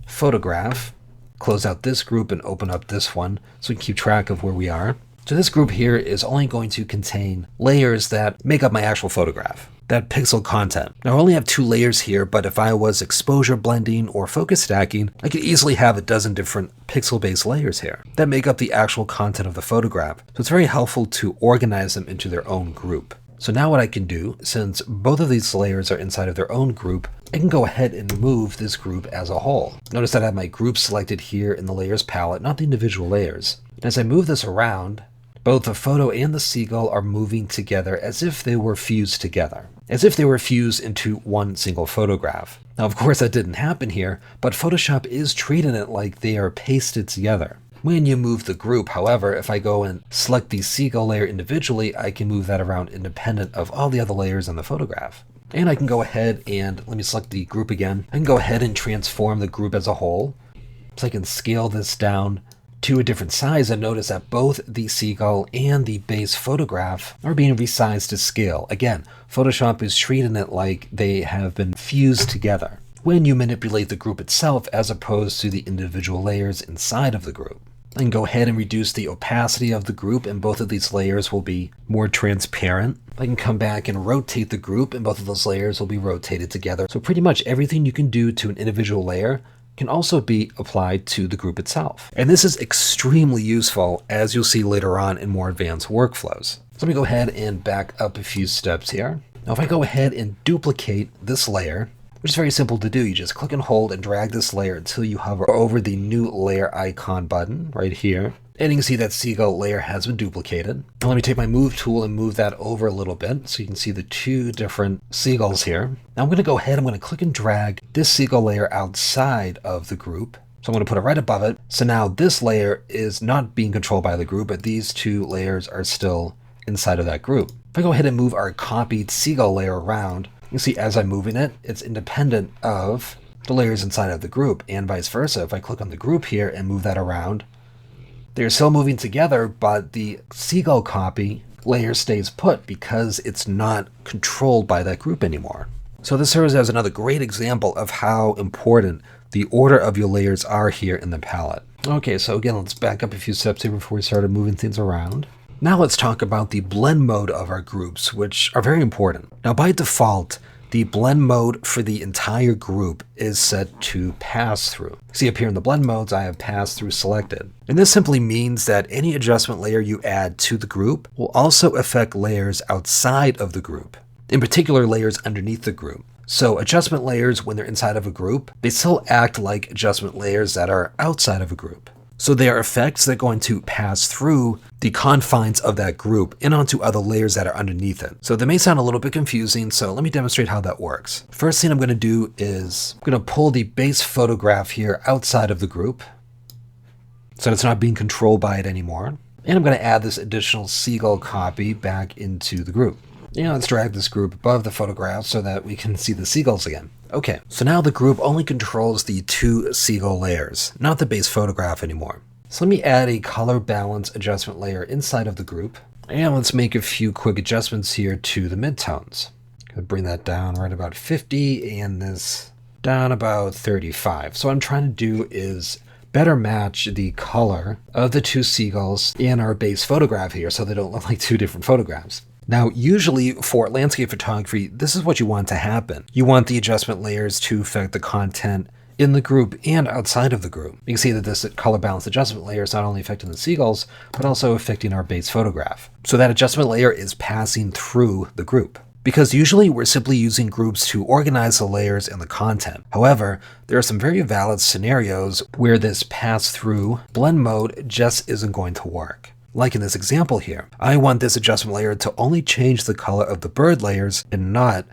Photograph. Close out this group and open up this one so we can keep track of where we are. So this group here is only going to contain layers that make up my actual photograph, that pixel content. Now I only have 2 layers here, but if I was exposure blending or focus stacking, I could easily have a dozen different pixel-based layers here that make up the actual content of the photograph. So it's very helpful to organize them into their own group. So now what I can do, since both of these layers are inside of their own group, I can go ahead and move this group as a whole. Notice that I have my group selected here in the layers palette, not the individual layers. And as I move this around, both the photo and the seagull are moving together as if they were fused together, as if they were fused into one single photograph. Now, of course, that didn't happen here, but Photoshop is treating it like they are pasted together. When you move the group, however, if I go and select the seagull layer individually, I can move that around independent of all the other layers on the photograph. And I can go ahead and, let me select the group again, I can go ahead and transform the group as a whole. So I can scale this down to a different size and notice that both the seagull and the base photograph are being resized to scale. Again, Photoshop is treating it like they have been fused together when you manipulate the group itself as opposed to the individual layers inside of the group. I can go ahead and reduce the opacity of the group, and both of these layers will be more transparent. I can come back and rotate the group, and both of those layers will be rotated together. So pretty much everything you can do to an individual layer, can also be applied to the group itself. And this is extremely useful, as you'll see later on in more advanced workflows. So let me go ahead and back up a few steps here. Now if I go ahead and duplicate this layer, which is very simple to do, you just click and hold and drag this layer until you hover over the new layer icon button right here. And you can see that seagull layer has been duplicated. Now let me take my move tool and move that over a little bit so you can see the two different seagulls here. Now I'm going to go ahead, I'm going to click and drag this seagull layer outside of the group. So I'm going to put it right above it. So now this layer is not being controlled by the group, but these two layers are still inside of that group. If I go ahead and move our copied seagull layer around, you can see as I'm moving it, it's independent of the layers inside of the group, and vice versa. If I click on the group here and move that around, they're still moving together, but the seagull copy layer stays put because it's not controlled by that group anymore. So this serves as another great example of how important the order of your layers are here in the palette. Okay, so again, let's back up a few steps here before we started moving things around. Now let's talk about the blend mode of our groups, which are very important. Now by default, the blend mode for the entire group is set to pass through. See up here in the blend modes, I have pass through selected. And this simply means that any adjustment layer you add to the group will also affect layers outside of the group, in particular layers underneath the group. So adjustment layers, when they're inside of a group, they still act like adjustment layers that are outside of a group. So they are effects that are going to pass through the confines of that group and onto other layers that are underneath it. So they may sound a little bit confusing, so let me demonstrate how that works. First thing I'm going to do is I'm going to pull the base photograph here outside of the group so it's not being controlled by it anymore. And I'm going to add this additional seagull copy back into the group. And let's drag this group above the photograph so that we can see the seagulls again. Okay, so now the group only controls the two seagull layers, not the base photograph anymore. So let me add a color balance adjustment layer inside of the group. And let's make a few quick adjustments here to the midtones. Gonna bring that down right about 50 and this down about 35. So what I'm trying to do is better match the color of the two seagulls in our base photograph here so they don't look like two different photographs. Now, usually for landscape photography, this is what you want to happen. You want the adjustment layers to affect the content in the group and outside of the group. You can see that this color balance adjustment layer is not only affecting the seagulls, but also affecting our base photograph. So that adjustment layer is passing through the group. Because usually we're simply using groups to organize the layers and the content. However, there are some very valid scenarios where this pass-through blend mode just isn't going to work. Like in this example here, I want this adjustment layer to only change the color of the bird layers and not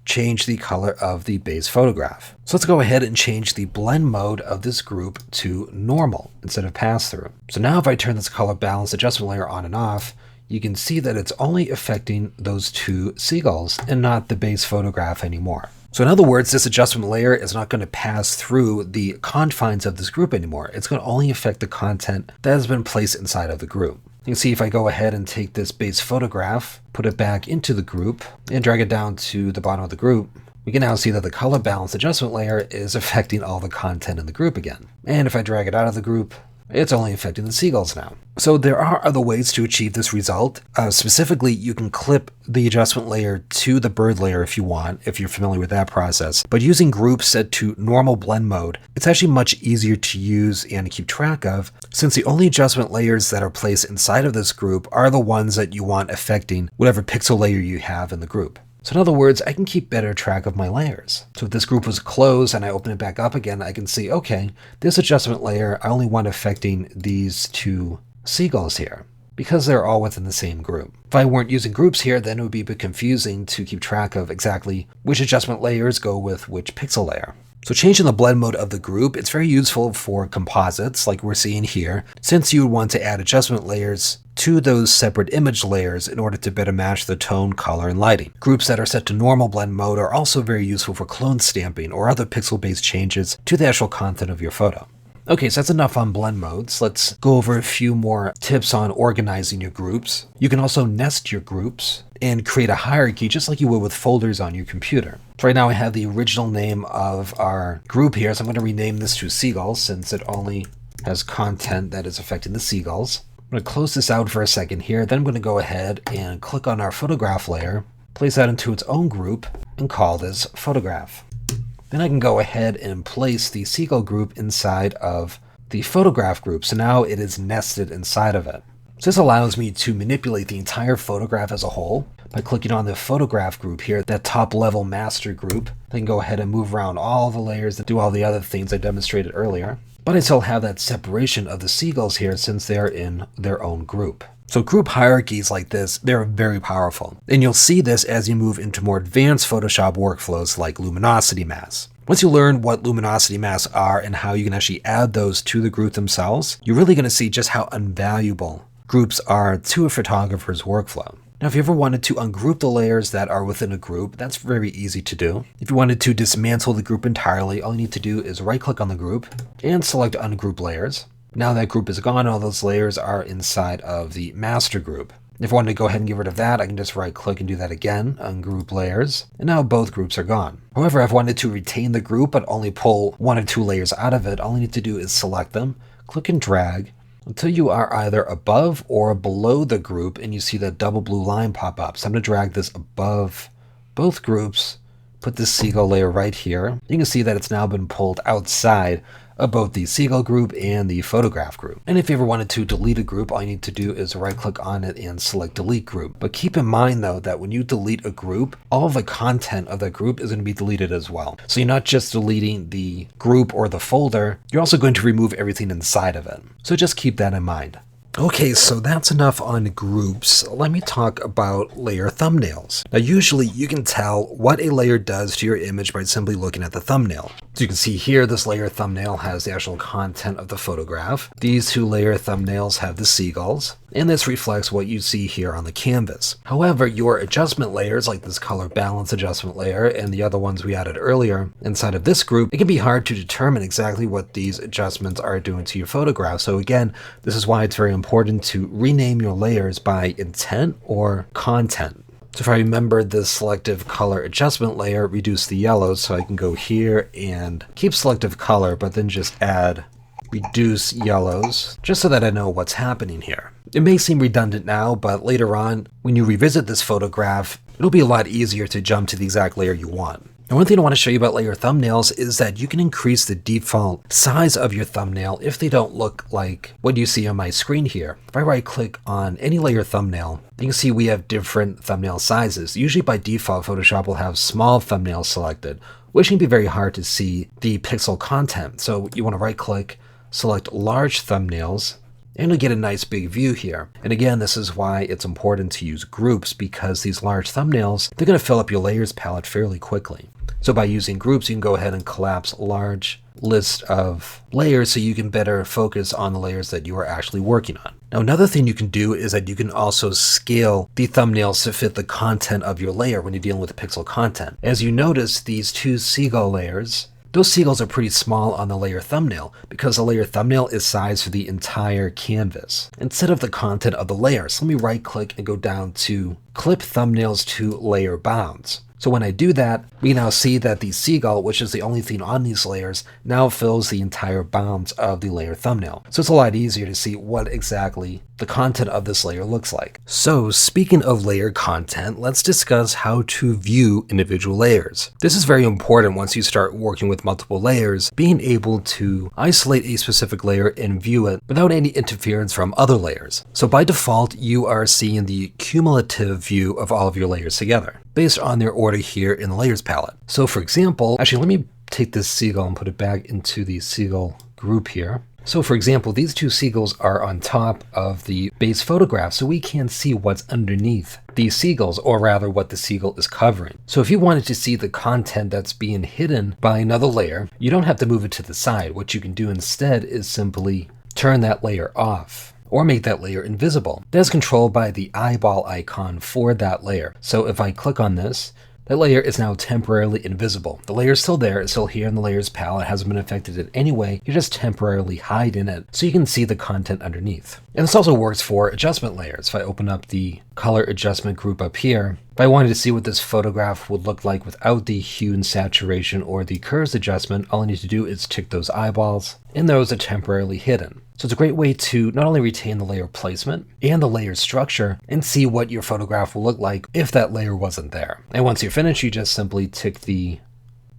change the color of the base photograph. So let's go ahead and change the blend mode of this group to normal instead of pass-through. So now if I turn this color balance adjustment layer on and off, you can see that it's only affecting those two seagulls and not the base photograph anymore. So in other words, this adjustment layer is not going to pass through the confines of this group anymore. It's going to only affect the content that has been placed inside of the group. You can see if I go ahead and take this base photograph, put it back into the group, and drag it down to the bottom of the group, we can now see that the color balance adjustment layer is affecting all the content in the group again. And if I drag it out of the group, it's only affecting the seagulls now. So there are other ways to achieve this result. Specifically, you can clip the adjustment layer to the bird layer if you want, if you're familiar with that process. But using groups set to normal blend mode, it's actually much easier to use and keep track of, since the only adjustment layers that are placed inside of this group are the ones that you want affecting whatever pixel layer you have in the group. So in other words, I can keep better track of my layers. So if this group was closed and I open it back up again, I can see, okay, this adjustment layer, I only want affecting these two seagulls here because they're all within the same group. If I weren't using groups here, then it would be a bit confusing to keep track of exactly which adjustment layers go with which pixel layer. So changing the blend mode of the group, it's very useful for composites like we're seeing here, since you would want to add adjustment layers to those separate image layers in order to better match the tone, color, and lighting. Groups that are set to normal blend mode are also very useful for clone stamping or other pixel-based changes to the actual content of your photo. Okay, so that's enough on blend modes. Let's go over a few more tips on organizing your groups. You can also nest your groups and create a hierarchy just like you would with folders on your computer. So right now I have the original name of our group here, so I'm going to rename this to Seagulls since it only has content that is affecting the seagulls. I'm going to close this out for a second here, then I'm going to go ahead and click on our photograph layer, place that into its own group, and call this photograph. Then And I can go ahead and place the seagull group inside of the photograph group. So now it is nested inside of it. So this allows me to manipulate the entire photograph as a whole by clicking on the photograph group here, that top level master group. I can go ahead and move around all the layers and do all the other things I demonstrated earlier. But I still have that separation of the seagulls here since they're in their own group. So group hierarchies like this, they're very powerful. And you'll see this as you move into more advanced Photoshop workflows like luminosity masks. Once you learn what luminosity masks are and how you can actually add those to the group themselves, you're really going to see just how invaluable groups are to a photographer's workflow. Now, if you ever wanted to ungroup the layers that are within a group, that's very easy to do. If you wanted to dismantle the group entirely, all you need to do is right-click on the group and select Ungroup Layers. Now that group is gone, all those layers are inside of the master group. If I wanted to go ahead and get rid of that, I can just right-click and do that again, Ungroup Layers, and now both groups are gone. However, if I wanted to retain the group but only pull one or two layers out of it, all I need to do is select them, click and drag, until you are either above or below the group and you see that double blue line pop up. So I'm going to drag this above both groups, put this seagull layer right here. You can see that it's now been pulled outside of both the seagull group and the photograph group. And if you ever wanted to delete a group, all you need to do is right click on it and select delete group. But keep in mind though that when you delete a group, all of the content of that group is going to be deleted as well. So you're not just deleting the group or the folder, you're also going to remove everything inside of it. So just keep that in mind. Okay, so that's enough on groups. Let me talk about layer thumbnails. Now, usually you can tell what a layer does to your image by simply looking at the thumbnail. So you can see here, this layer thumbnail has the actual content of the photograph. These two layer thumbnails have the seagulls, and this reflects what you see here on the canvas. However, your adjustment layers, like this color balance adjustment layer and the other ones we added earlier inside of this group, it can be hard to determine exactly what these adjustments are doing to your photograph. So again, this is why it's very important to rename your layers by intent or content. So if I remember the selective color adjustment layer, reduce the yellows, so I can go here and keep selective color, but then just add reduce yellows, just so that I know what's happening here. It may seem redundant now, but later on, when you revisit this photograph, it'll be a lot easier to jump to the exact layer you want. And one thing I want to show you about layer thumbnails is that you can increase the default size of your thumbnail if they don't look like what you see on my screen here. If I right click on any layer thumbnail, you can see we have different thumbnail sizes. Usually by default, Photoshop will have small thumbnails selected, which can be very hard to see the pixel content. So you want to right click, select large thumbnails, and you'll get a nice big view here. And again, this is why it's important to use groups, because these large thumbnails, they're going to fill up your layers palette fairly quickly. So by using groups, you can go ahead and collapse a large list of layers so you can better focus on the layers that you are actually working on. Now, another thing you can do is that you can also scale the thumbnails to fit the content of your layer when you're dealing with pixel content. As you notice, these two seagull layers, those seagulls are pretty small on the layer thumbnail because the layer thumbnail is sized for the entire canvas instead of the content of the layer. So let me right click and go down to clip thumbnails to layer bounds. So when I do that, we now see that the seagull, which is the only thing on these layers, now fills the entire bounds of the layer thumbnail. So it's a lot easier to see what exactly the content of this layer looks like. So speaking of layer content, let's discuss how to view individual layers. This is very important once you start working with multiple layers, being able to isolate a specific layer and view it without any interference from other layers. So by default, you are seeing the cumulative view of all of your layers together, based on their order here in the layers palette. So for example, actually let me take this seagull and put it back into the seagull group here. So for example, these two seagulls are on top of the base photograph, so we can see what's underneath these seagulls, or rather what the seagull is covering. So if you wanted to see the content that's being hidden by another layer, you don't have to move it to the side. What you can do instead is simply turn that layer off, or make that layer invisible. That's controlled by the eyeball icon for that layer. So if I click on this, that layer is now temporarily invisible. The layer is still there, it's still here in the layers palette, it hasn't been affected in any way, you're just temporarily hiding it so you can see the content underneath. And this also works for adjustment layers. If I open up the color adjustment group up here, if I wanted to see what this photograph would look like without the hue and saturation or the curves adjustment, all I need to do is tick those eyeballs, and those are temporarily hidden. So it's a great way to not only retain the layer placement and the layer structure and see what your photograph will look like if that layer wasn't there. And once you're finished, you just simply tick the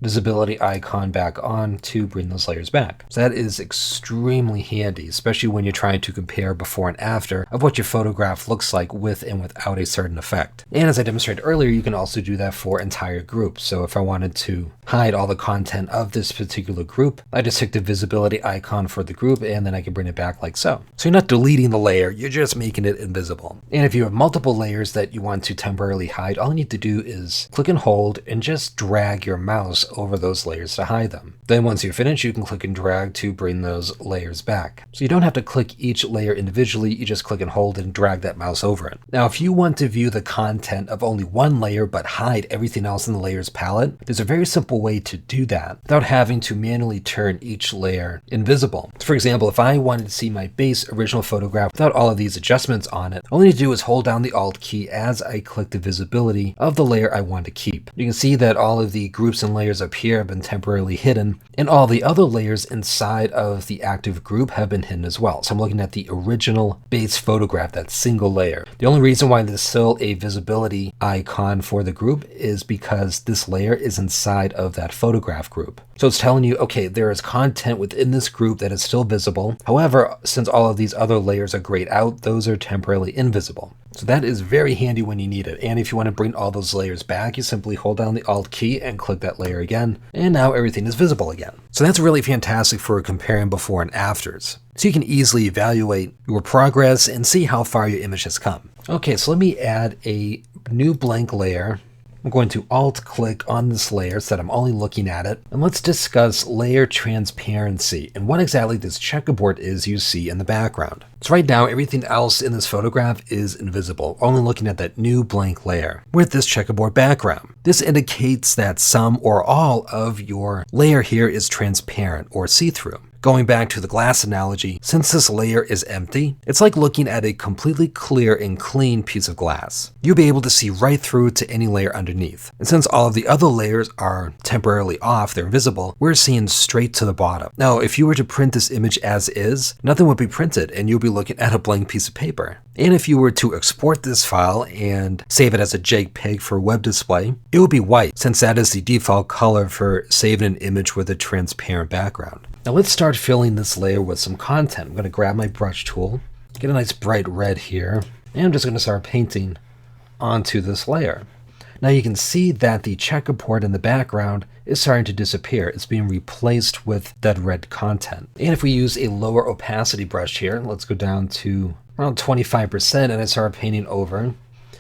visibility icon back on to bring those layers back. So that is extremely handy, especially when you're trying to compare before and after of what your photograph looks like with and without a certain effect. And as I demonstrated earlier, you can also do that for entire groups. So if I wanted to hide all the content of this particular group, I just click the visibility icon for the group and then I can bring it back like so. So you're not deleting the layer, you're just making it invisible. And if you have multiple layers that you want to temporarily hide, all you need to do is click and hold and just drag your mouse over those layers to hide them. Then once you're finished, you can click and drag to bring those layers back. So you don't have to click each layer individually, you just click and hold and drag that mouse over it. Now, if you want to view the content of only one layer but hide everything else in the layers palette, there's a very simple way to do that without having to manually turn each layer invisible. For example, if I wanted to see my base original photograph without all of these adjustments on it, all I need to do is hold down the Alt key as I click the visibility of the layer I want to keep. You can see that all of the groups and layers up here have been temporarily hidden, and all the other layers inside of the active group have been hidden as well. So I'm looking at the original base photograph, that single layer. The only reason why there's still a visibility icon for the group is because this layer is inside of that photograph group. So it's telling you, okay, there is content within this group that is still visible. However, since all of these other layers are grayed out, those are temporarily invisible. So that is very handy when you need it. And if you want to bring all those layers back, you simply hold down the Alt key and click that layer again. And now everything is visible again. So that's really fantastic for comparing before and afters. So you can easily evaluate your progress and see how far your image has come. Okay, so let me add a new blank layer. I'm going to Alt click on this layer so that I'm only looking at it. And let's discuss layer transparency and what exactly this checkerboard is you see in the background. So right now, everything else in this photograph is invisible, only looking at that new blank layer with this checkerboard background. This indicates that some or all of your layer here is transparent or see-through. Going back to the glass analogy, since this layer is empty, it's like looking at a completely clear and clean piece of glass. You'll be able to see right through to any layer underneath. And since all of the other layers are temporarily off, they're invisible, we're seeing straight to the bottom. Now, if you were to print this image as is, nothing would be printed and you'll be looking at a blank piece of paper. And if you were to export this file and save it as a JPG for web display, it would be white, since that is the default color for saving an image with a transparent background. Now let's start filling this layer with some content. I'm going to grab my brush tool, get a nice bright red here, and I'm just going to start painting onto this layer. Now you can see that the checkerboard in the background is starting to disappear. It's being replaced with that red content. And if we use a lower opacity brush here, let's go down to around 25% and I start painting over,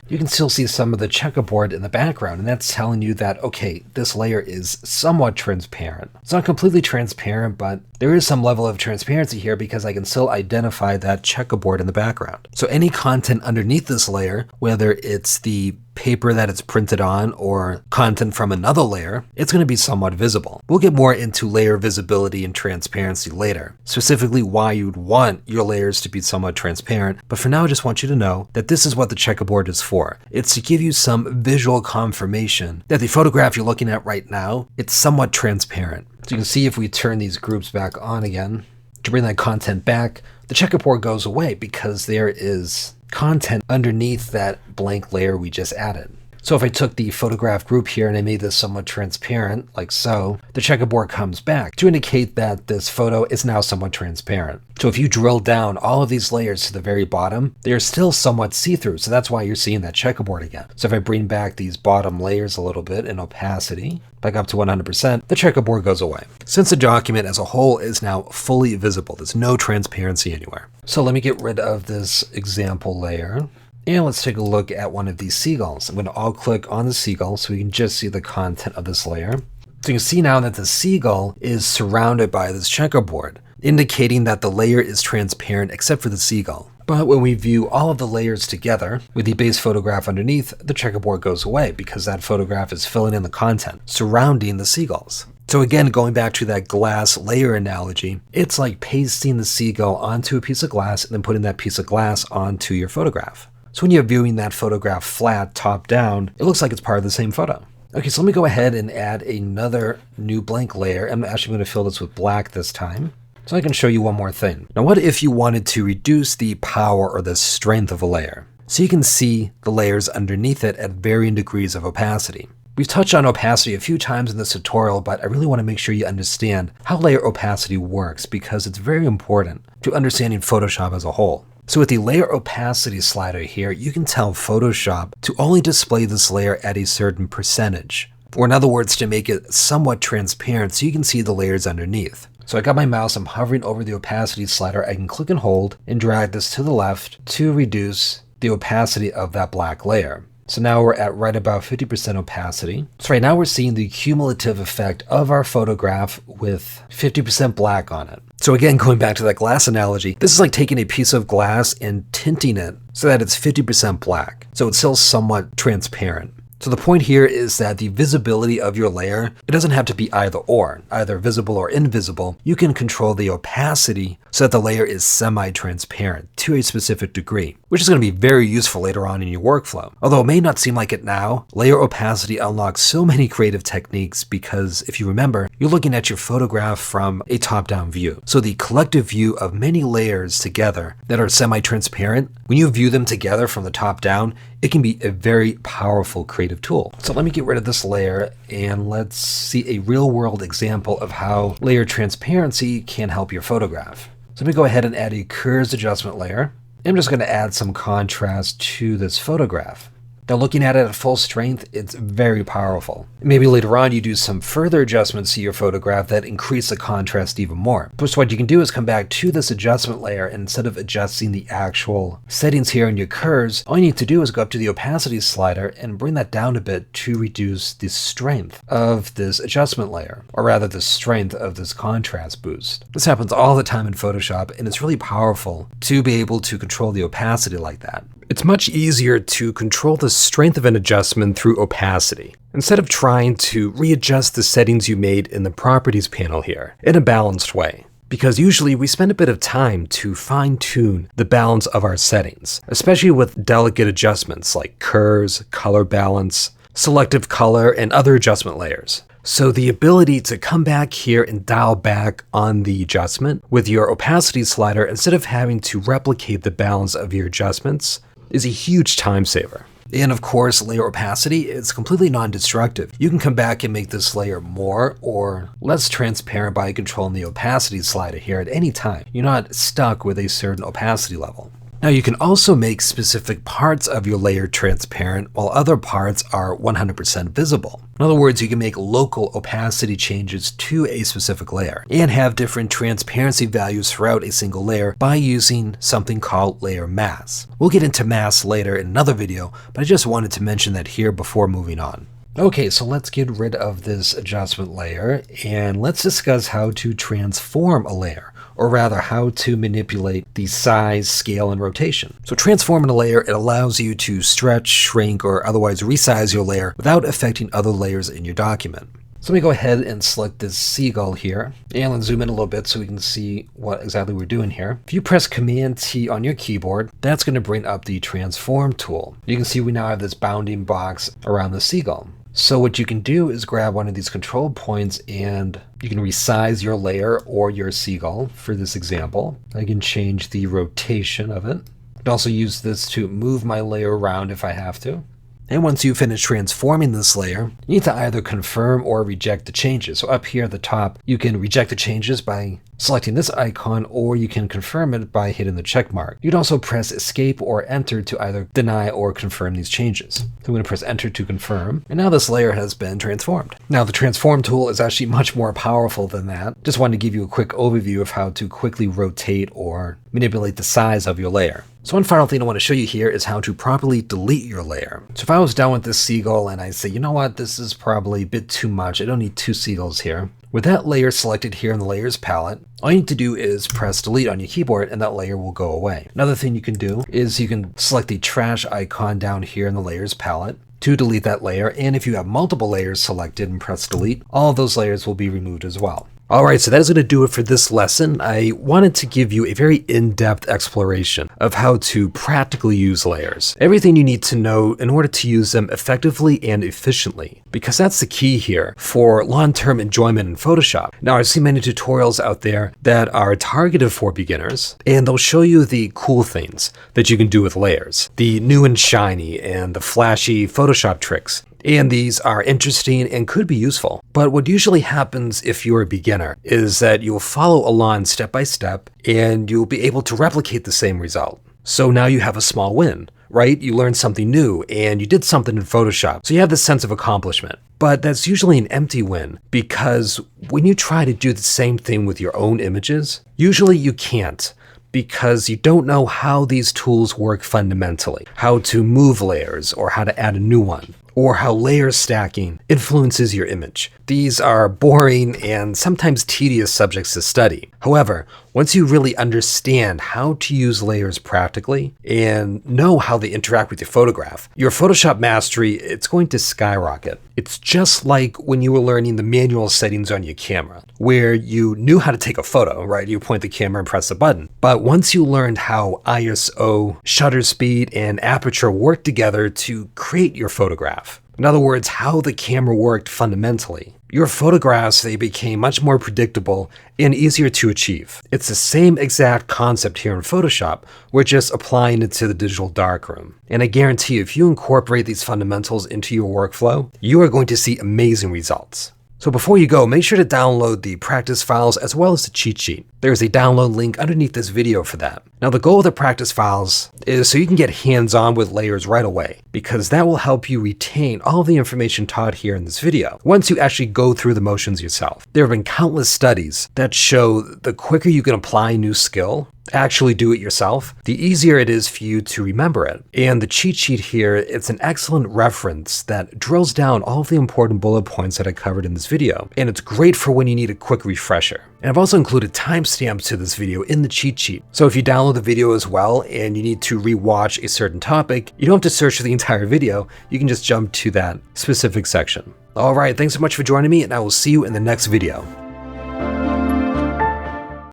you can still see some of the checkerboard in the background, and that's telling you that, okay, this layer is somewhat transparent. It's not completely transparent, but there is some level of transparency here because I can still identify that checkerboard in the background. So any content underneath this layer, whether it's the paper that it's printed on or content from another layer, it's going to be somewhat visible. We'll get more into layer visibility and transparency later, specifically why you'd want your layers to be somewhat transparent, but for now I just want you to know that this is what the checkerboard is for. It's to give you some visual confirmation that the photograph you're looking at right now, it's somewhat transparent. So you can see if we turn these groups back on again, to bring that content back, the checkerboard goes away because there is content underneath that blank layer we just added. So if I took the photograph group here and I made this somewhat transparent, like so, the checkerboard comes back to indicate that this photo is now somewhat transparent. So if you drill down all of these layers to the very bottom, they're still somewhat see-through, so that's why you're seeing that checkerboard again. So if I bring back these bottom layers a little bit in opacity, back up to 100%, the checkerboard goes away. Since the document as a whole is now fully visible, there's no transparency anywhere. So let me get rid of this example layer. And let's take a look at one of these seagulls. I'm going to alt-click on the seagull so we can just see the content of this layer. So you can see now that the seagull is surrounded by this checkerboard, indicating that the layer is transparent except for the seagull. But when we view all of the layers together with the base photograph underneath, the checkerboard goes away because that photograph is filling in the content surrounding the seagulls. So again, going back to that glass layer analogy, it's like pasting the seagull onto a piece of glass and then putting that piece of glass onto your photograph. So when you're viewing that photograph flat, top down, it looks like it's part of the same photo. Okay, so let me go ahead and add another new blank layer. I'm actually going to fill this with black this time, so I can show you one more thing. Now, what if you wanted to reduce the power or the strength of a layer? So you can see the layers underneath it at varying degrees of opacity. We've touched on opacity a few times in this tutorial, but I really want to make sure you understand how layer opacity works because it's very important to understanding Photoshop as a whole. So with the layer opacity slider here, you can tell Photoshop to only display this layer at a certain percentage, or in other words, to make it somewhat transparent so you can see the layers underneath. So I got my mouse, I'm hovering over the opacity slider. I can click and hold and drag this to the left to reduce the opacity of that black layer. So now we're at right about 50% opacity. So right now we're seeing the cumulative effect of our photograph with 50% black on it. So again, going back to that glass analogy, this is like taking a piece of glass and tinting it so that it's 50% black. So it's still somewhat transparent. So the point here is that the visibility of your layer, it doesn't have to be either or, either visible or invisible. You can control the opacity so that the layer is semi-transparent to a specific degree, which is going to be very useful later on in your workflow. Although it may not seem like it now, layer opacity unlocks so many creative techniques because if you remember, you're looking at your photograph from a top-down view. So the collective view of many layers together that are semi-transparent, when you view them together from the top down, it can be a very powerful creative tool. So let me get rid of this layer and let's see a real-world example of how layer transparency can help your photograph. So let me go ahead and add a curves adjustment layer. I'm just going to add some contrast to this photograph. Now looking at it at full strength, it's very powerful. Maybe later on you do some further adjustments to your photograph that increase the contrast even more. So what you can do is come back to this adjustment layer and instead of adjusting the actual settings here in your curves, all you need to do is go up to the opacity slider and bring that down a bit to reduce the strength of this adjustment layer, or rather the strength of this contrast boost. This happens all the time in Photoshop and it's really powerful to be able to control the opacity like that. It's much easier to control the strength of an adjustment through opacity, instead of trying to readjust the settings you made in the properties panel here in a balanced way. Because usually we spend a bit of time to fine-tune the balance of our settings, especially with delicate adjustments like curves, color balance, selective color, and other adjustment layers. So the ability to come back here and dial back on the adjustment with your opacity slider instead of having to replicate the balance of your adjustments is a huge time saver. And of course, layer opacity is completely non-destructive. You can come back and make this layer more or less transparent by controlling the opacity slider here at any time. You're not stuck with a certain opacity level. Now you can also make specific parts of your layer transparent while other parts are 100% visible. In other words, you can make local opacity changes to a specific layer and have different transparency values throughout a single layer by using something called layer mask. We'll get into mask later in another video, but I just wanted to mention that here before moving on. Okay, so let's get rid of this adjustment layer and let's discuss how to transform a layer, or rather how to manipulate the size, scale, and rotation. So transforming a layer, it allows you to stretch, shrink, or otherwise resize your layer without affecting other layers in your document. So let me go ahead and select this seagull here, and let's zoom in a little bit so we can see what exactly we're doing here. If you press Command T on your keyboard, that's going to bring up the transform tool. You can see we now have this bounding box around the seagull. So what you can do is grab one of these control points and you can resize your layer or your seagull for this example. I can change the rotation of it. I can also use this to move my layer around if I have to. And once you finish transforming this layer, you need to either confirm or reject the changes. So up here at the top, you can reject the changes by selecting this icon, or you can confirm it by hitting the check mark. You can also press Escape or Enter to either deny or confirm these changes. So I'm going to press Enter to confirm, and now this layer has been transformed. Now the transform tool is actually much more powerful than that. Just wanted to give you a quick overview of how to quickly rotate or manipulate the size of your layer. So one final thing I want to show you here is how to properly delete your layer. So if I was done with this seagull and I say, you know what, this is probably a bit too much, I don't need two seagulls here. With that layer selected here in the layers palette, all you need to do is press delete on your keyboard and that layer will go away. Another thing you can do is you can select the trash icon down here in the layers palette to delete that layer, and if you have multiple layers selected and press delete, all of those layers will be removed as well. Alright, so that is going to do it for this lesson. I wanted to give you a very in-depth exploration of how to practically use layers. Everything you need to know in order to use them effectively and efficiently, because that's the key here for long-term enjoyment in Photoshop. Now, I've seen many tutorials out there that are targeted for beginners, and they'll show you the cool things that you can do with layers, the new and shiny and the flashy Photoshop tricks. And these are interesting and could be useful. But what usually happens if you're a beginner is that you'll follow along step by step and you'll be able to replicate the same result. So now you have a small win, right? You learned something new and you did something in Photoshop, so you have this sense of accomplishment. But that's usually an empty win, because when you try to do the same thing with your own images, usually you can't, because you don't know how these tools work fundamentally, how to move layers or how to add a new one, or how layer stacking influences your image. These are boring and sometimes tedious subjects to study. However, once you really understand how to use layers practically and know how they interact with your photograph, your Photoshop mastery, it's going to skyrocket. It's just like when you were learning the manual settings on your camera, where you knew how to take a photo, right? You point the camera and press a button. But once you learned how ISO, shutter speed, and aperture work together to create your photograph, in other words, how the camera worked fundamentally, your photographs, they became much more predictable and easier to achieve. It's the same exact concept here in Photoshop. We're just applying it to the digital darkroom. And I guarantee if you incorporate these fundamentals into your workflow, you are going to see amazing results. So before you go, make sure to download the practice files as well as the cheat sheet. There's a download link underneath this video for that. Now, the goal of the practice files is so you can get hands-on with layers right away, because that will help you retain all the information taught here in this video once you actually go through the motions yourself. There have been countless studies that show the quicker you can apply a new skill, actually do it yourself, the easier it is for you to remember it. And the cheat sheet here, it's an excellent reference that drills down all of the important bullet points that I covered in this video. And it's great for when you need a quick refresher. And I've also included timestamps to this video in the cheat sheet. So if you download the video as well and you need to rewatch a certain topic, you don't have to search for the entire video. You can just jump to that specific section. All right, thanks so much for joining me, and I will see you in the next video.